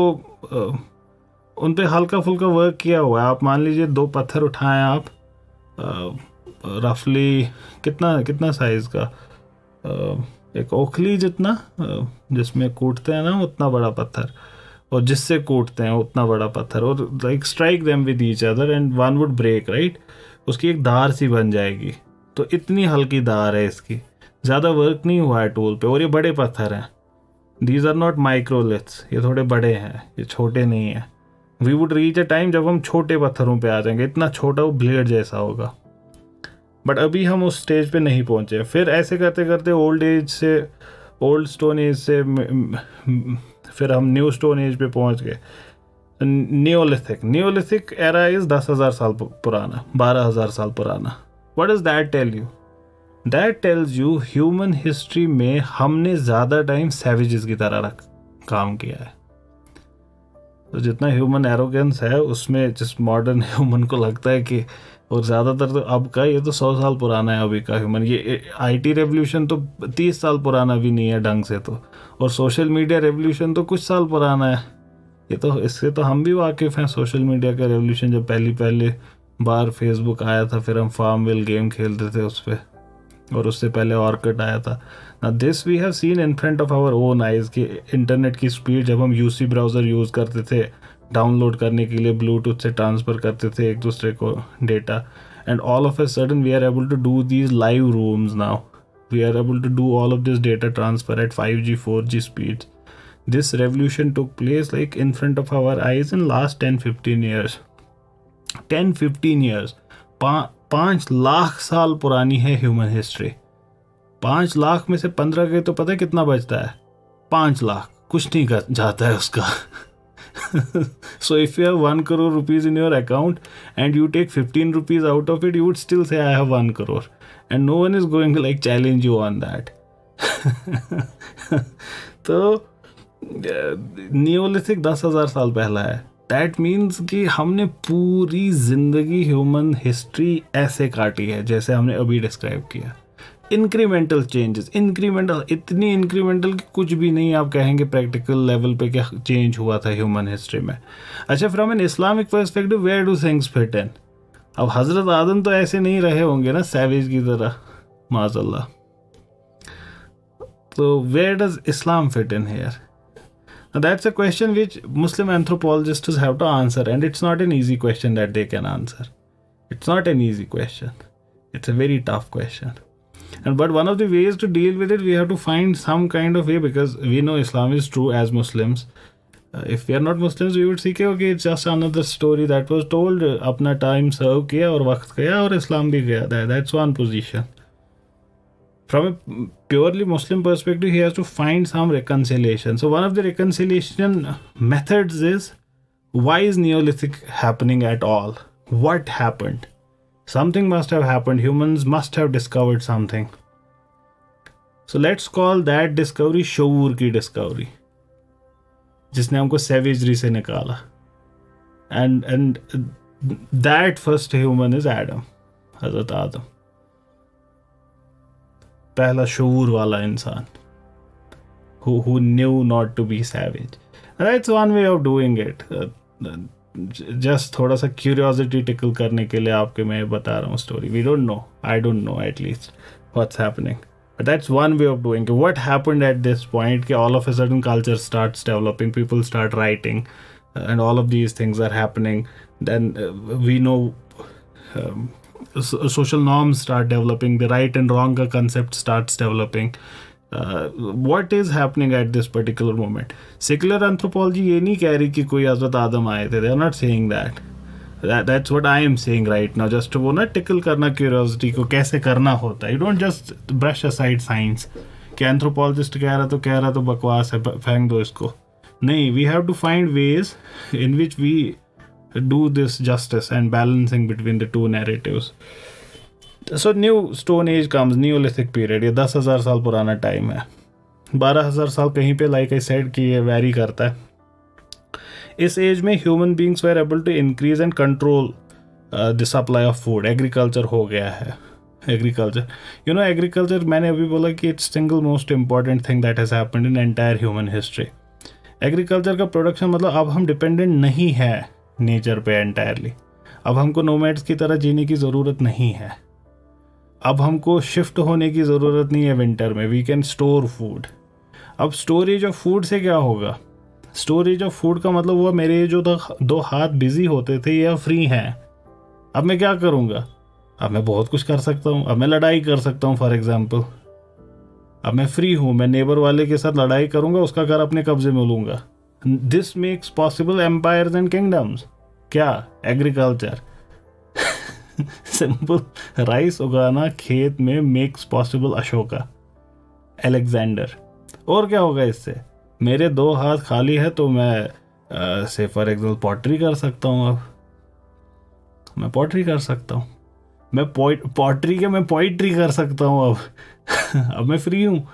S1: उन पे हल्का फुल्का वर्क किया हुआ है. आप मान लीजिए 2 पत्थर उठाएं आप, रफली कितना साइज़ का, एक ओखली जितना, जिसमें कूटते हैं ना उतना बड़ा पत्थर, और जिससे कूटते हैं उतना बड़ा पत्थर, और like strike them with each other and one would break, right. उसकी एक धार सी बन जाएगी। तो इतनी हल्की धार है इसकी, ज़्यादा वर्क नहीं हुआ है टूल पे, और ये बड़े पत्थर हैं। दीज आर नॉट माइक्रोलिथ्स, ये थोड़े बड़े हैं, ये छोटे नहीं हैं। We would reach a time जब हम छोटे पत्थरों पे आ जाएंगे, इतना छोटा वो ब्लेड जैसा होगा, बट अभी हम उस स्टेज पे नहीं पहुंचे। फिर ऐसे करते करते ओल्ड स्टोन एज से फिर हम न्यू स्टोन एज पे पहुंच गए। न्योलिथिक एरा इज 10,000 साल पुराना, 12,000 साल पुराना। What does that tell you? That tells you human history में हमने ज़्यादा टाइम सैवेजेस की तरह काम किया है। तो जितना ह्यूमन एरोगेंस है उसमें, जिस मॉडर्न ह्यूमन को लगता है कि, और ज़्यादातर तो अब का, ये तो 100 साल पुराना है अभी का ह्यूमन। ये आईटी रेवोल्यूशन तो 30 साल पुराना भी नहीं है ढंग से तो, और सोशल मीडिया रेवोल्यूशन तो कुछ साल पुराना है। ये तो, इससे तो हम भी वाकिफ़ हैं। सोशल मीडिया का रेवोल्यूशन जब पहली बार फेसबुक आया था, फिर हम फार्मविल गेम खेलते थे उस पर, और उससे पहले ऑर्किड आया था। ना this we have seen in front of our own eyes कि इंटरनेट की स्पीड, जब हम यूसी ब्राउज़र यूज़ करते थे डाउनलोड करने के लिए, ब्लूटूथ से ट्रांसफ़र करते थे एक दूसरे को data, and all of a sudden we are able to do these live rooms now. We are able to do all of this data transfer at 5G 4G speeds. This revolution took place like in front of our eyes in last 10-15 years. 10-15 years. 5 lakh साल पुरानी है human history. 5 lakh में से 15 के तो पता है कितना बचता है? 5 लाख कुछ नहीं कर जाता है उसका। So if you have 1 crore rupees in your account and you take 15 rupees out of it, you would still say I have 1 crore, and no one is going to like challenge you on that. तो Neolithic 10,000 साल पहला है। That means कि हमने पूरी जिंदगी human history ऐसे काटी है जैसे हमने अभी डिस्क्राइब किया। इंक्रीमेंटल चेंजेस, इंक्रीमेंटल, इतनी इंक्रीमेंटल कि कुछ भी नहीं आप कहेंगे प्रैक्टिकल लेवल पे क्या चेंज हुआ था ह्यूमन हिस्ट्री में। अच्छा, from an Islamic perspective where do things fit in? अब हजरत आदम तो ऐसे नहीं रहे होंगे ना सैवेज की तरह, माज़अल्लाह। तो where does Islam fit in here? Now that's a question which Muslim anthropologists have to answer, and it's not an easy question that they can answer. It's not an easy question. It's a very tough question. But one of the ways to deal with it, we have to find some kind of way, because we know Islam is true as Muslims. If we are not Muslims, we would see कि okay, it's just another story that was told. अपना time serve किया और वक्त गया और इस्लाम भी गया। That's one position. From a purely Muslim perspective, he has to find some reconciliation. So one of the reconciliation methods is, why is Neolithic happening at all? What happened? Something must have happened. Humans must have discovered something. So let's call that discovery शऊर की discovery, जिसने हमको savagery से निकाला. And that first human is Adam, हज़रत आदम, पहला शऊर वाला इंसान, who knew not to be savage. And that's one way of doing it. Just थोड़ा सा curiosity tickle करने के लिए आपके मैं बता रहा हूँ story. We don't know. I don't know at least what's happening. But that's one way of doing it. What happened at this point? कि all of a sudden culture starts developing, people start writing, and all of these things are happening. Then we know social norms start developing, the right and wrong का concept starts developing. What is happening at this particular moment? Secular anthropology ये नहीं कह रही कि कोई हज़रत आदम आए थे. They are not saying that. That's what I am saying right now. Just वो ना tickle करना curiosity को कैसे करना होता है. You don't just brush aside science. कि anthropologist कह रहा तो बकवास है, फेंक दो इसको. नहीं, we have to find ways in which we do this justice and balancing between the two narratives. So new stone age comes, neolithic period. ये 10,000 साल पुराना टाइम है. 12,000 साल कहीं पे, like I said, कि ये वैरी करता है. इस एज में human beings were able to increase and control the supply of food. Agriculture हो गया है. एग्रीकल्चर, you know, एग्रीकल्चर मैंने अभी बोला कि it's single most important thing that has happened in entire human history. Agriculture का production, मतलब अब हम डिपेंडेंट नहीं है नेचर पे एंटायरली. अब हमको नोमैड्स की तरह जीने की ज़रूरत नहीं है. अब हमको शिफ्ट होने की ज़रूरत नहीं है विंटर में, वी कैन स्टोर फूड। अब स्टोरेज ऑफ फूड से क्या होगा? स्टोरेज ऑफ फूड का मतलब हुआ मेरे ये जो दो हाथ बिजी होते थे ये अब फ्री हैं। अब मैं क्या करूँगा? अब मैं बहुत कुछ कर सकता हूँ। अब मैं लड़ाई कर सकता हूँ फॉर एग्जाम्पल। अब मैं फ्री हूँ, मैं नेबर वाले के साथ लड़ाई करूँगा, उसका घर अपने कब्जे में लूँगा। This makes possible empires and kingdoms. क्या? एग्रीकल्चर। सिंपल, राइस उगाना खेत में मेक्स पॉसिबल अशोका, अलेक्जेंडर। और क्या होगा इससे? मेरे 2 हाथ खाली है तो मैं से फॉर एग्जाम्पल पॉटरी कर सकता हूँ। अब मैं पॉटरी कर सकता हूँ, मैं पॉटरी के मैं पोइट्री कर सकता हूँ अब। अब मैं फ्री हूँ।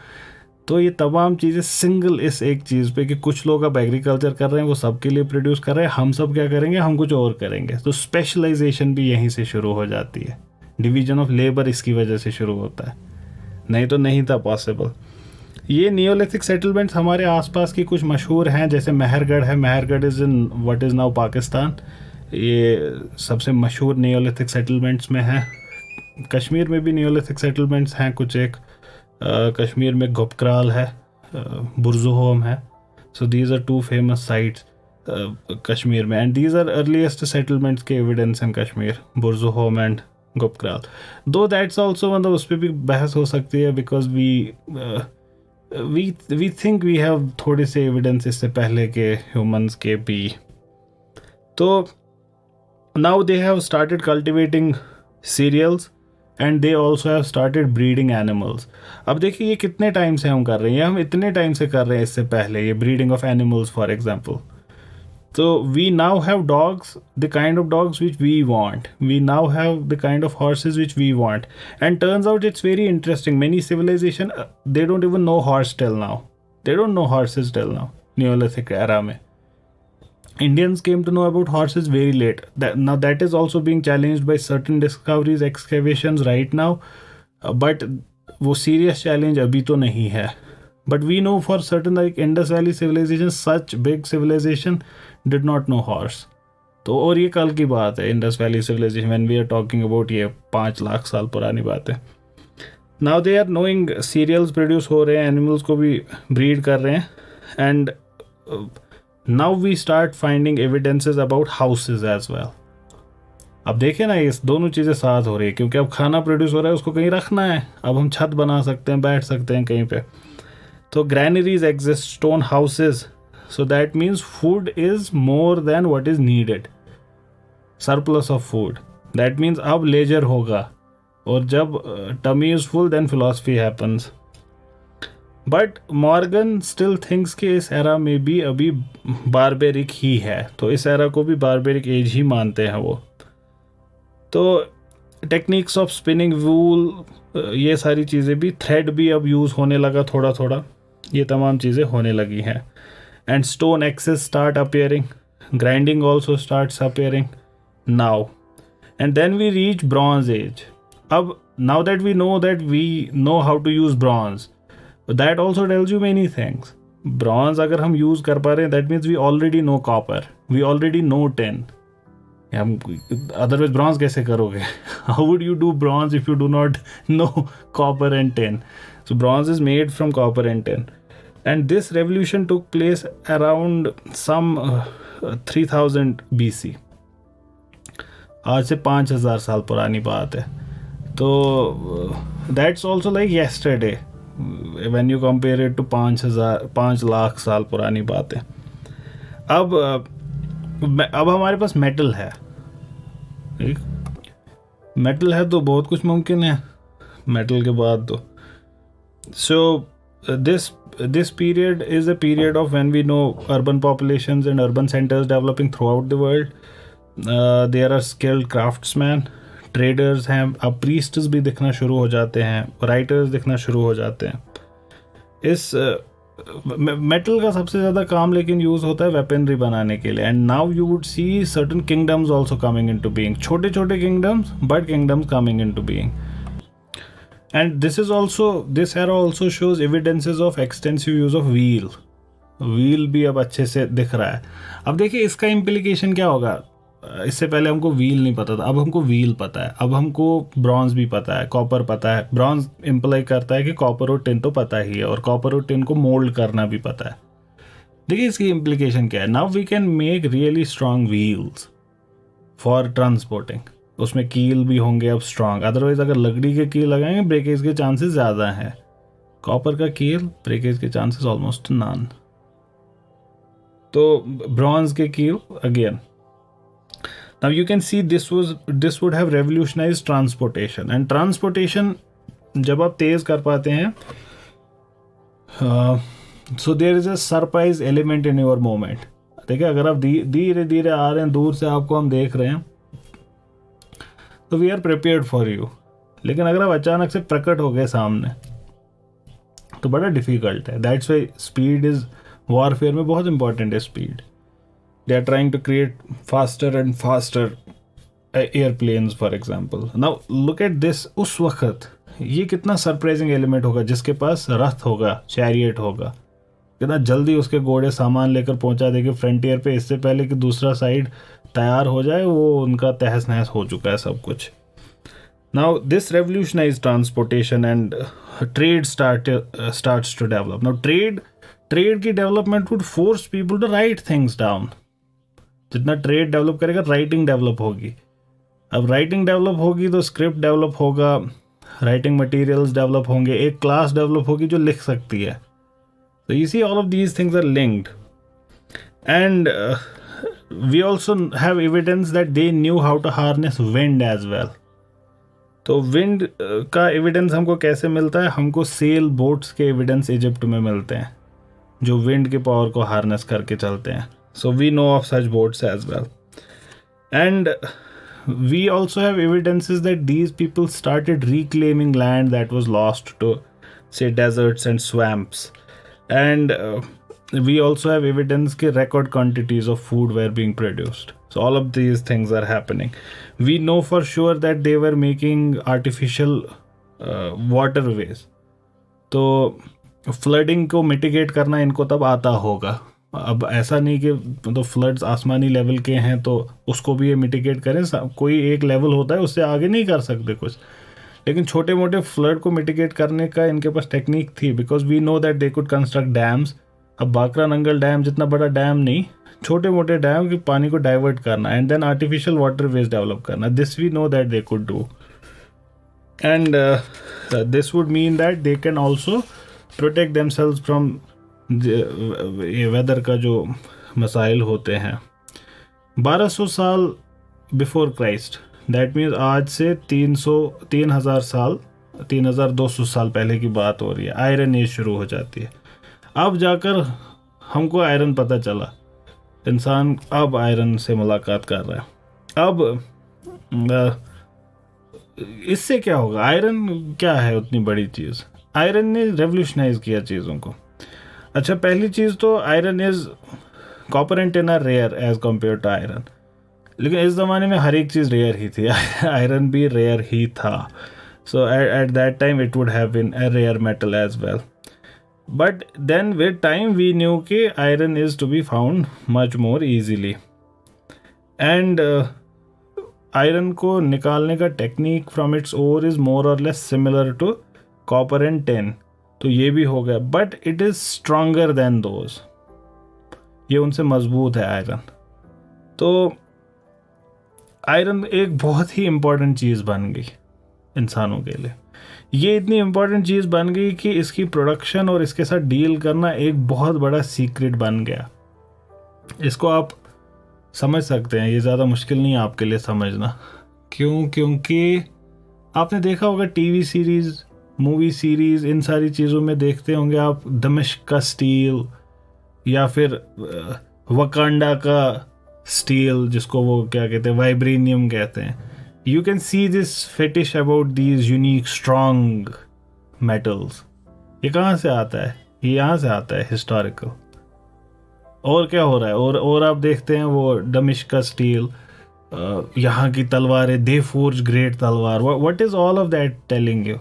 S1: तो ये तमाम चीज़ें सिंगल इस एक चीज़ पे कि कुछ लोग अब एग्रीकल्चर कर रहे हैं, वो सबके लिए प्रोड्यूस कर रहे हैं, हम सब क्या करेंगे? हम कुछ और करेंगे। तो स्पेशलाइजेशन भी यहीं से शुरू हो जाती है, डिवीजन ऑफ लेबर इसकी वजह से शुरू होता है, नहीं तो नहीं था पॉसिबल। ये नियोलिथिक सेटलमेंट्स हमारे आसपास की कुछ मशहूर हैं, जैसे मेहरगढ़ है। Mehrgarh is in what is now Pakistan. ये सबसे मशहूर नियोलिथिक सेटलमेंट्स में है। कश्मीर में भी नियोलिथिक सेटलमेंट्स हैं कुछ एक। कश्मीर में गुपक्राल है, बुरजुहोम है। So these are 2 famous sites Kashmir में, and these are earliest settlements के evidence in Kashmir, Burzahom and Gufkral. Though that's also, मतलब उस पर भी बहस हो सकती है, because we think we have थोड़े से एविडेंस इससे पहले के ह्यूमंस के भी। तो now they have started cultivating cereals and they also have started breeding animals. अब देखिए ये कितने टाइम से हम कर रहे हैं, हम इतने टाइम से कर रहे हैं इससे पहले ये breeding of animals for example. तो we now have dogs, the kind of dogs which we want, we now have the kind of horses which we want, and turns out it's very interesting, many civilization they don't even know horse till now, they don't know horses till now. Neolithic era में Indians came to know about horses very late. Now that is also being challenged by certain discoveries, excavations right now, but वो serious challenge अभी तो नहीं है. But we know for certain like Indus Valley civilization, such big civilization did not know horse. तो और ये कल की बात है, Indus Valley civilization when we are talking about ये 5 लाख साल पुरानी बात है. Now they are knowing cereals produce हो रहे हैं, animals को भी breed कर रहे हैं, and now we start finding evidences about houses as well. अब देखें ना, ये दोनों चीज़ें साथ हो रही है, क्योंकि अब खाना प्रोड्यूस हो रहा है, उसको कहीं रखना है, अब हम छत बना सकते हैं, बैठ सकते हैं कहीं पे। तो granaries exist, stone houses, so that means food is more than what is needed, surplus of food. That means अब लेजर होगा, और जब tummy is full then philosophy happens. But Morgan still thinks कि इस एरा में भी अभी barbaric ही है, तो इस एरा को भी बारबेरिक एज ही मानते हैं वो। तो टेक्निक्स ऑफ स्पिनिंग वूल, ये सारी चीज़ें भी, थ्रेड भी अब यूज़ होने लगा थोड़ा थोड़ा, ये तमाम चीज़ें होने लगी हैं। And stone axes start appearing, grinding also starts appearing now, and then we reach bronze age. अब now that we know how to use bronze, that also tells you many things. Bronze अगर हम use कर पा रहे हैं, that means we already know copper, we already know tin. हम otherwise bronze कैसे करोगे? How would you do bronze if you do not know copper and tin? So bronze is made from copper and tin. And this revolution took place around some 3000 BC. आज से 5000 साल पुरानी बात है। तो that's also like yesterday. When you compare it to 5 lakh साल पुरानी बात है। अब हमारे पास मेटल है, मेटल है तो बहुत कुछ मुमकिन है मेटल के बाद तो। सो this period is a period of when we know urban populations and urban centers developing throughout the world. There are skilled craftsmen, traders हैं, अब प्रीस्ट्स भी दिखना शुरू हो जाते हैं, राइटर्स दिखना शुरू हो जाते हैं। इस मेटल का सबसे ज़्यादा काम लेकिन यूज़ होता है वेपनरी बनाने के लिए। And now you would see certain kingdoms also coming into being, छोटे छोटे kingdoms, but kingdoms coming into being. And this era also shows evidences of extensive use of wheel भी अब अच्छे से दिख रहा है। अब देखिए इसका इम्प्लीकेशन क्या होगा। इससे पहले हमको व्हील नहीं पता था, अब हमको व्हील पता है, अब हमको ब्रॉन्ज भी पता है, कॉपर पता है। ब्रॉन्ज इम्प्लाई करता है कि कॉपर और टिन तो पता ही है, और कॉपर और टिन को मोल्ड करना भी पता है। देखिए इसकी इम्प्लीकेशन क्या है। Now we can make really strong wheels for transporting. उसमें कील भी होंगे अब स्ट्रांग, अदरवाइज अगर लकड़ी के कील लगाएंगे ब्रेकेज के चांसेस ज़्यादा हैं। कॉपर का कील ब्रेकेज के चांसेस ऑलमोस्ट नन। तो ब्रॉन्ज के कील again. Now you can see this would have revolutionized transportation, and transportation जब आप तेज कर पाते हैं, so there is a surprise element in your moment. देखिए अगर आप धीरे धीरे आ रहे हैं, दूर से आपको हम देख रहे हैं, तो we are prepared for you. लेकिन अगर आप अचानक से प्रकट हो गए सामने, तो बड़ा डिफिकल्ट है। That's why speed is warfare में बहुत इंपॉर्टेंट है। Speed, they are trying to create faster and faster airplanes for example. Now look at this, उस वक्त ये कितना सरप्राइजिंग एलिमेंट होगा जिसके पास रथ होगा, चैरियट होगा, कितना जल्दी उसके घोड़े सामान लेकर पहुंचा देंगे फ्रंटियर पे, इससे पहले कि दूसरा साइड तैयार हो जाए, वो उनका तहस नहस हो चुका है सब कुछ। Now this revolutionized transportation and trade starts to develop. Now trade की development would force people to write things down. जितना ट्रेड डेवलप करेगा राइटिंग डेवलप होगी। अब राइटिंग डेवलप होगी तो स्क्रिप्ट डेवलप होगा, राइटिंग मटेरियल्स डेवलप होंगे, एक क्लास डेवलप होगी जो लिख सकती है। तो you see all of these things are linked, and we also have evidence that they knew how to harness wind as well. तो विंड का एविडेंस हमको कैसे मिलता है? हमको सेल बोट्स के एविडेंस इजिप्ट में मिलते हैं जो विंड के पावर को हार्नेस करके चलते हैं। So we know of such boats as well. And we also have evidences that these people started reclaiming land that was lost to, say, deserts and swamps. And we also have evidence that record quantities of food were being produced. So all of these things are happening. We know for sure that they were making artificial waterways. तो flooding को mitigate करना इनको तब आता होगा। अब ऐसा नहीं कि तो फ्लड्स आसमानी लेवल के हैं तो उसको भी ये मिटिगेट करें, कोई एक लेवल होता है उससे आगे नहीं कर सकते कुछ, लेकिन छोटे मोटे फ्लड को मिटिगेट करने का इनके पास टेक्निक थी, because we know that they could construct dams. अब बाकरा नंगल डैम जितना बड़ा डैम नहीं, छोटे मोटे डैम की पानी को डाइवर्ट करना and then artificial waterways develop करना, this we know that they could do, and this would mean that they can also protect themselves from ये वेदर का जो मसाइल होते हैं। 1200 साल बिफोर क्राइस्ट, दैट मीन्स आज से 3000 साल, 3200 साल पहले की बात हो रही है, आयरन एज शुरू हो जाती है। अब जाकर हमको आयरन पता चला, इंसान अब आयरन से मुलाकात कर रहा है। अब इससे क्या होगा? आयरन क्या है उतनी बड़ी चीज़? आयरन ने रेवोल्यूशनाइज किया चीज़ों को। अच्छा, पहली चीज़ तो iron is, copper and tin are rare as compare to iron, लेकिन इस ज़माने में हर एक चीज़ रेयर ही थी, आयरन भी रेयर ही था। So at that time it would have been a rare metal as well, but then with time we knew कि iron is to be found much more easily, and iron को निकालने का technique from its ore is more or less similar to copper and tin, तो ये भी हो गया, but it is stronger than those, ये उनसे मजबूत है आयरन। तो आयरन एक बहुत ही इम्पॉर्टेंट चीज़ बन गई इंसानों के लिए। ये इतनी इम्पॉर्टेंट चीज़ बन गई कि इसकी प्रोडक्शन और इसके साथ डील करना एक बहुत बड़ा सीक्रेट बन गया। इसको आप समझ सकते हैं, ये ज़्यादा मुश्किल नहीं है आपके लिए समझना। क्यों? क्योंकि आपने देखा होगा टीवी सीरीज़, मूवी सीरीज़, इन सारी चीज़ों में देखते होंगे आप दमिश्क का स्टील या फिर वकांडा का स्टील, जिसको वो क्या कहते हैं, वाइब्रेनियम कहते हैं। You can see this fetish about these unique strong metals. ये कहाँ से आता है? ये यहाँ से आता है, हिस्टोरिकल। और क्या हो रहा है? और आप देखते हैं वो दमिश्क का स्टील, यहाँ की तलवारें, दे फोर्ज ग्रेट तलवार। What is all of that telling you?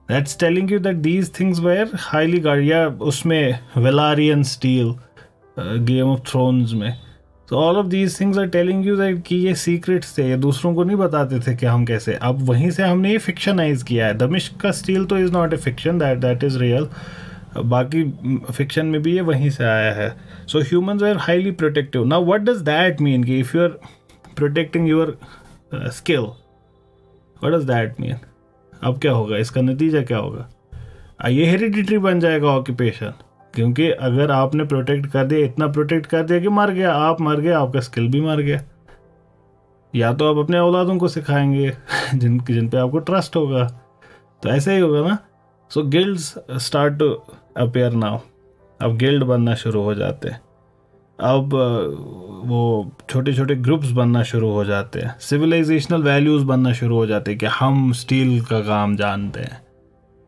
S1: That's telling you that these things were highly guard. या उसमें Valyrian steel, Game of Thrones में, so all of these things are telling you that कि ये secrets थे, ये दूसरों को नहीं बताते थे कि हम कैसे, अब वहीं से हमने ये फिक्शनाइज किया है। दमिश्क का स्टील तो is not a fiction, that is real, बाकी फिक्शन में भी ये वहीं से आया है। So humans are highly protective. Now what does that mean कि if you are protecting your skill, what does that mean? अब क्या होगा, इसका नतीजा क्या होगा? ये हेरिडिटरी बन जाएगा ऑक्यूपेशन, क्योंकि अगर आपने प्रोटेक्ट कर दिया, इतना प्रोटेक्ट कर दिया कि मर गया, आप मर गए, आपका स्किल भी मर गया। या तो आप अपने औलादों को सिखाएंगे जिन पे आपको ट्रस्ट होगा, तो ऐसा ही होगा ना। So guilds start to appear now. अब गिल्ड बनना शुरू हो जाते हैं, अब वो छोटे छोटे ग्रुप्स बनना शुरू हो जाते हैं, सिविलाइजेशनल वैल्यूज़ बनना शुरू हो जाते हैं कि हम स्टील का काम जानते हैं।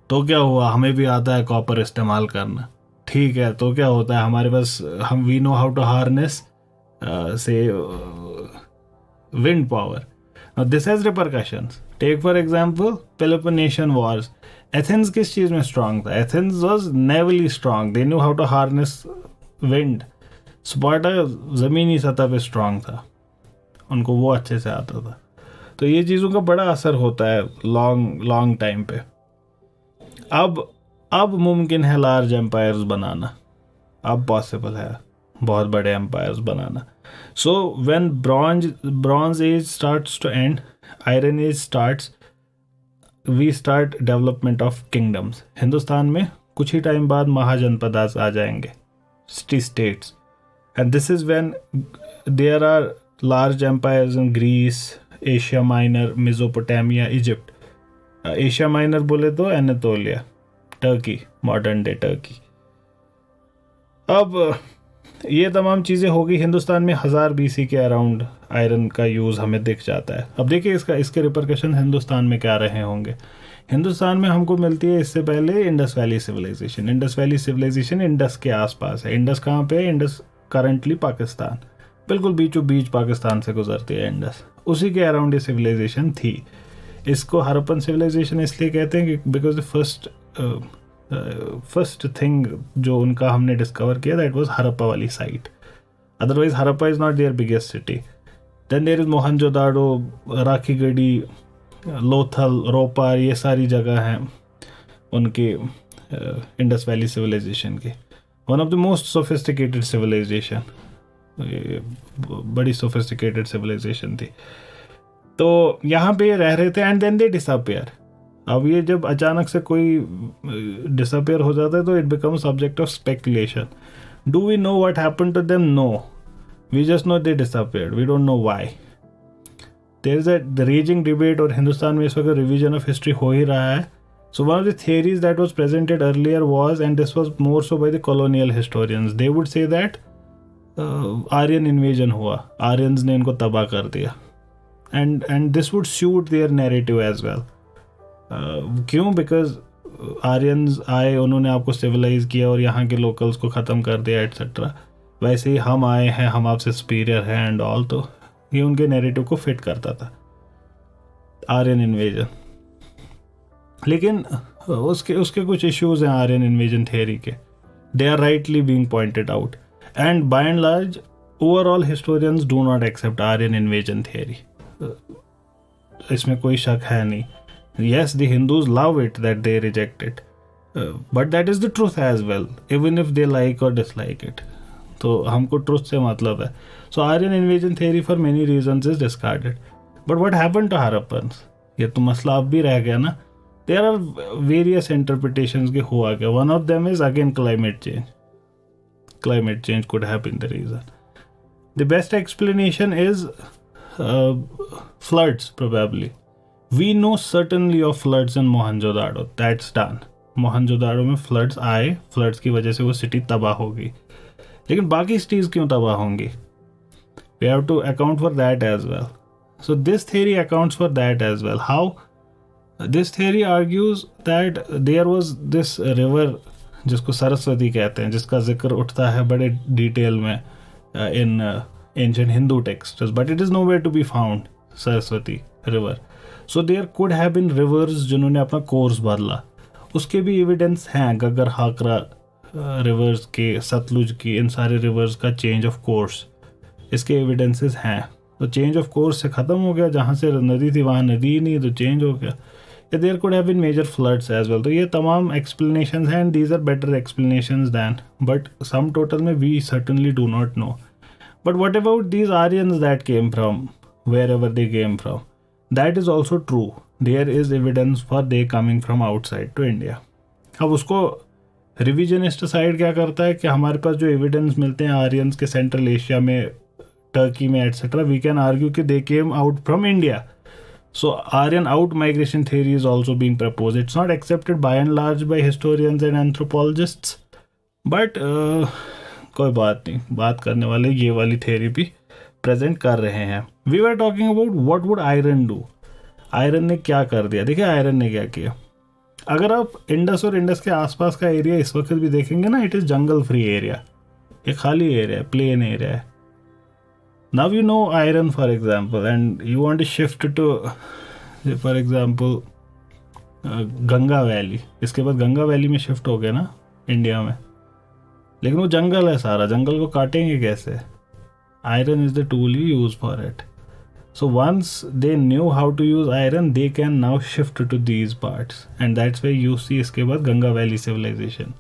S1: तो क्या हुआ, हमें भी आता है कॉपर इस्तेमाल करना, ठीक है। तो क्या होता है, हमारे पास हम we know how to harness से wind power. Now this has repercussions. Take for example Peloponnesian Wars. Athens किस चीज़ में strong था? Athens was navally strong. They knew how to harness wind. Sparta ज़मीनी सतह पे strong था, उनको वो अच्छे से आता था। तो ये चीज़ों का बड़ा असर होता है लॉन्ग टाइम पे। अब मुमकिन है लार्ज एम्पायर्स बनाना, अब पॉसिबल है बहुत बड़े एम्पायर्स बनाना। So when bronze age starts to end, iron age starts, we start development of kingdoms. Hindustan में कुछ ही टाइम बाद महाजनपद आ जाएंगे, city states, and this is when there are large empires in Greece, Asia Minor, Mesopotamia, Egypt. Asia Minor बोले तो Anatolia, Turkey, modern day Turkey. अब ये तमाम चीज़ें होगी। हिंदुस्तान में 1000 BC के अराउंड आयरन का यूज़ हमें दिख जाता है। अब देखिए इसके रिपरकशन हिंदुस्तान में क्या रहे होंगे। हिंदुस्तान में हमको मिलती है इससे पहले Indus valley civilization. Indus valley civilization Indus के आसपास है। इंडस कहाँ पे है? इंडस करंटली पाकिस्तान, बिल्कुल बीचों बीच पाकिस्तान से गुजरती है इंडस, उसी के अराउंड ये सिविलाइजेशन थी। इसको हरप्पन सिविलाइजेशन इसलिए कहते हैं कि बिकॉज द फर्स्ट थिंग जो उनका हमने डिस्कवर किया दैट वाज हरप्पा वाली site. Otherwise Harappa is not their biggest city. Then there is Mohenjodaro, Rakhigarhi, Lothal, Ropar, ये सारी जगह हैं उनके इंडस वैली सिविलाइजेशन की। One of the most sophisticated civilization, बड़ी सोफिस्टिकेटेड सिविलाइजेशन थी। तो यहाँ पे रह रहे थे एंड देन दे डिसअपियर। अब ये जब अचानक से कोई डिसअपियर हो जाता है तो it become subject of speculation. Do we know what happened to them? No, we just know they disappeared, we don't know why. There is a raging debate, और हिंदुस्तान में इस वक्त रिवीजन ऑफ हिस्ट्री हो ही रहा है। So one of the theories that was presented earlier was, and this was more so by the colonial historians, they would say that Aryan invasion हुआ, Aryans ने इनको तबाह कर दिया, and this would suit their narrative as well. क्यों? Because Aryans आए, उन्होंने आपको सिविलाइज किया और यहाँ के लोकल्स को ख़त्म कर दिया एट्सेट्रा। वैसे ही हम आए हैं, हम आपसे सुपीरियर हैं एंड ऑल, तो ये उनके नैरेटिव को फिट करता था, आर्यन इन्वेजन। लेकिन उसके कुछ इश्यूज हैं आर्यन इन्वेजन थियरी के, they are rightly being pointed out, and by and large overall historians do not accept Aryan invasion theory. इसमें कोई शक है नहीं। Yes, the Hindus love it that they reject it, but that is the truth as well, even if they like or dislike it. तो हमको truth से मतलब है। So Aryan invasion theory for many reasons is discarded. But what happened to Harappans? ये तो मसला अब भी रह गया ना। There are various interpretations के हुआ क्या। One of them is again climate change. Climate change could have been the reason. The best explanation is floods probably. We know certainly of floods in Mohenjo-daro. That's done. Mohenjodaro में floods आए, floods की वजह से वो city तबाह होगी, लेकिन बाकी सिटीज़ क्यों तबाह होंगी? We have to account for that as well. So this theory accounts for that as well. How? This theory argues that there was this river जिसको सरस्वती कहते हैं, जिसका जिक्र उठता है बड़े डिटेल में in ancient Hindu texts, but it is nowhere to be found, Saraswati river. So there could have been rivers जिन्होंने अपना कोर्स बदला। उसके भी एविडेंस हैं, गगर, हाकरा रिवर्स के, सतलुज की, इन सारे रिवर्स का चेंज ऑफ कोर्स इसके एविडेंसेस हैं। तो चेंज ऑफ कोर्स से ख़त्म हो गया, जहाँ से नदी थी वहाँ नदी ही नहीं, तो चेंज हो गया। There could have been major floods as well. तो ये तमाम एक्सप्लेनेशन हैं and these are better explanation than, but sum total में we certainly do not know. But what about these Aryans that came from wherever they came from, that is also true. There is evidence for they coming from outside to India. अब उसको revisionist side क्या करता है कि हमारे पास जो evidence मिलते हैं आर्यंस के सेंट्रल एशिया में, टर्की में एट्सेट्रा, वी कैन आर्ग्यू कि they came out from India. So Aryan out migration theory is also being proposed. It's not accepted by and large by historians and anthropologists, but कोई बात नहीं, बात करने वाले ये वाली theory भी present कर रहे हैं. We were talking about what would iron do. Iron ने क्या कर दिया. देखिए आयरन ने क्या किया. अगर आप इंडस और इंडस के आसपास का एरिया इस वक्त भी देखेंगे ना, it is jungle free area. ये खाली एरिया है, प्लेन एरिया है. Now you know iron, for example, and you want to shift to, say, for example, Ganga valley. इसके बाद गंगा वैली में शिफ्ट हो गए ना इंडिया में, लेकिन वो जंगल है सारा. जंगल को काटेंगे कैसे? Iron is the tool you use for it. So once they knew how to use iron, they can now shift to these parts, and that's why you see इसके बाद Ganga valley civilization,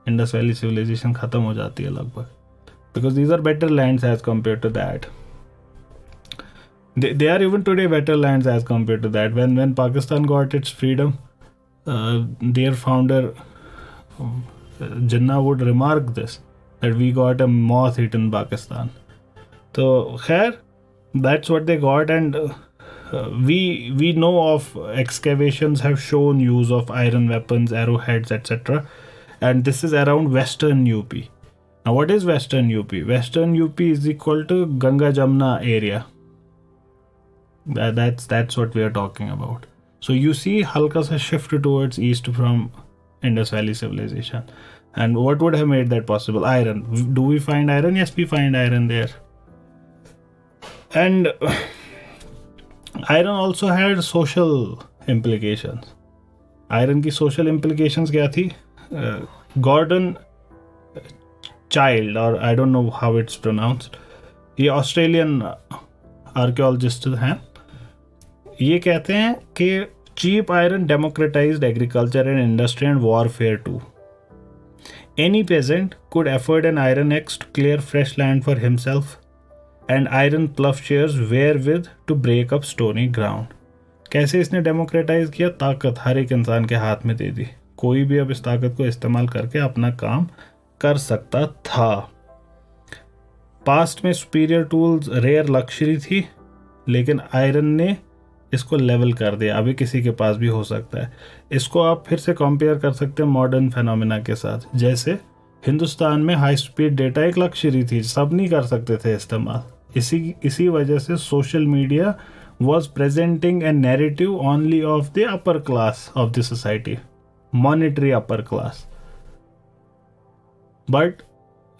S1: Indus valley civilization खत्म हो जाती है लगभग. Because these are better lands as compared to that. They are even today better lands as compared to that. When Pakistan got its freedom, their founder Jinnah would remark this, that we got a moth eaten Pakistan. So khair, that's what they got, and we know of excavations have shown use of iron weapons, arrowheads, etc. And this is around western UP. Now what is Western UP? Western UP is equal to Ganga Jamna area. That's what we are talking about. So you see halka sa shift towards east from Indus Valley civilization. And what would have made that possible? Iron. Do we find iron? Yes, we find iron there. And iron also had social implications. Iron की social implications क्या थी? Gordon Child, or I don't know how it's pronounced, ये Australian archaeologist हैं. ये कहते हैं कि cheap iron democratized agriculture and industry and warfare too. Any peasant could afford an iron axe to clear fresh land for himself, and iron plowshares wherewith to break up stony ground. कैसे इसने democratise किया? ताकत हर एक इंसान के हाथ में दे दी. कोई भी अब इस ताकत को इस्तेमाल करके अपना काम कर सकता था. पास्ट में सुपीरियर टूल्स रेयर लक्जरी थी, लेकिन आयरन ने इसको लेवल कर दिया. अभी किसी के पास भी हो सकता है. इसको आप फिर से कंपेयर कर सकते हैं मॉडर्न फेनोमेना के साथ. जैसे हिंदुस्तान में हाई स्पीड डेटा एक लक्जरी थी, सब नहीं कर सकते थे इस्तेमाल. इसी वजह से social media was presenting A narrative only of the upper class of the society, monetary upper class. But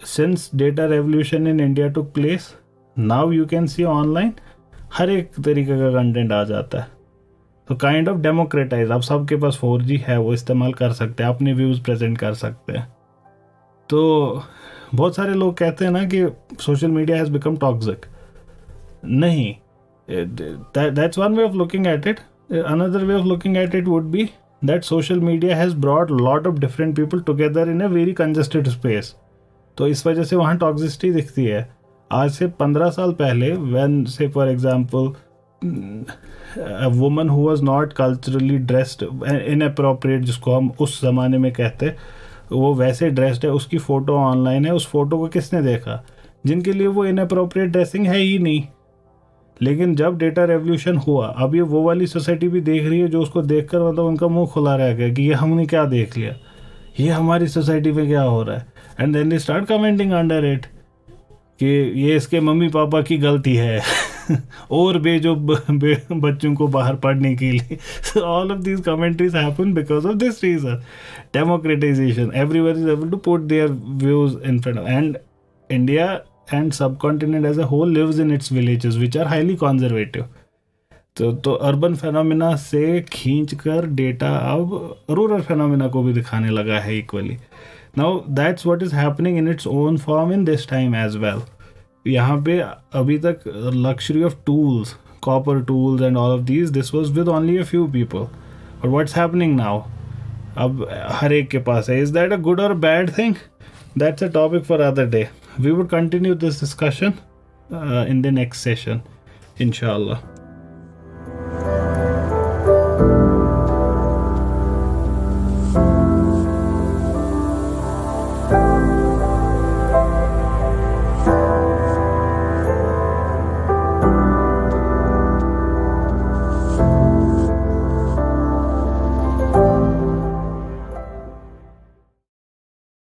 S1: since data revolution in India took place, now you can see online हर एक तरीके का कंटेंट आ जाता है. तो kind of democratise. अब सबके पास 4G है, वो इस्तेमाल कर सकते हैं, अपने व्यूज़ प्रेजेंट कर सकते हैं. तो बहुत सारे लोग कहते हैं ना कि social media has become toxic. नहीं, that's one way of looking at it. Another way of looking at it would be that social media has brought lot of different people together in a very congested space. तो इस वजह से वहाँ toxicity दिखती है. आज से 15 साल पहले when say for example a woman who was not culturally dressed inappropriate, जिसको हम उस ज़माने में कहते, वो वैसे ड्रेस्ड है, उसकी फ़ोटो ऑनलाइन है, उस फोटो को किसने देखा? जिनके लिए वो इनअप्रोप्रिएट ड्रेसिंग है ही नहीं. लेकिन जब डेटा रेवोल्यूशन हुआ, अब ये वो वाली सोसाइटी भी देख रही है जो उसको देखकर मतलब उनका मुंह खुला रह गया कि ये हमने क्या देख लिया, ये हमारी सोसाइटी में क्या हो रहा है. And then they start commenting under it कि ये इसके मम्मी पापा की गलती है और भेजो बच्चों को बाहर पढ़ने के लिए. All of these commentaries happen because of this reason, democratization. Everyone is able to put their views in front. And India and subcontinent as a whole lives in its villages which are highly conservative. तो urban phenomena से खींच कर data अब rural phenomena को भी दिखाने लगा है equally. Now that's what is happening in its own form in this time as well. यहाँ पे अभी तक luxury of tools, copper tools and all of these, this was with only a few people. But what's happening now? अब हर एक के पास है. Is that a good or bad thing? That's a topic for other day. We would continue this discussion in the next session, inshallah.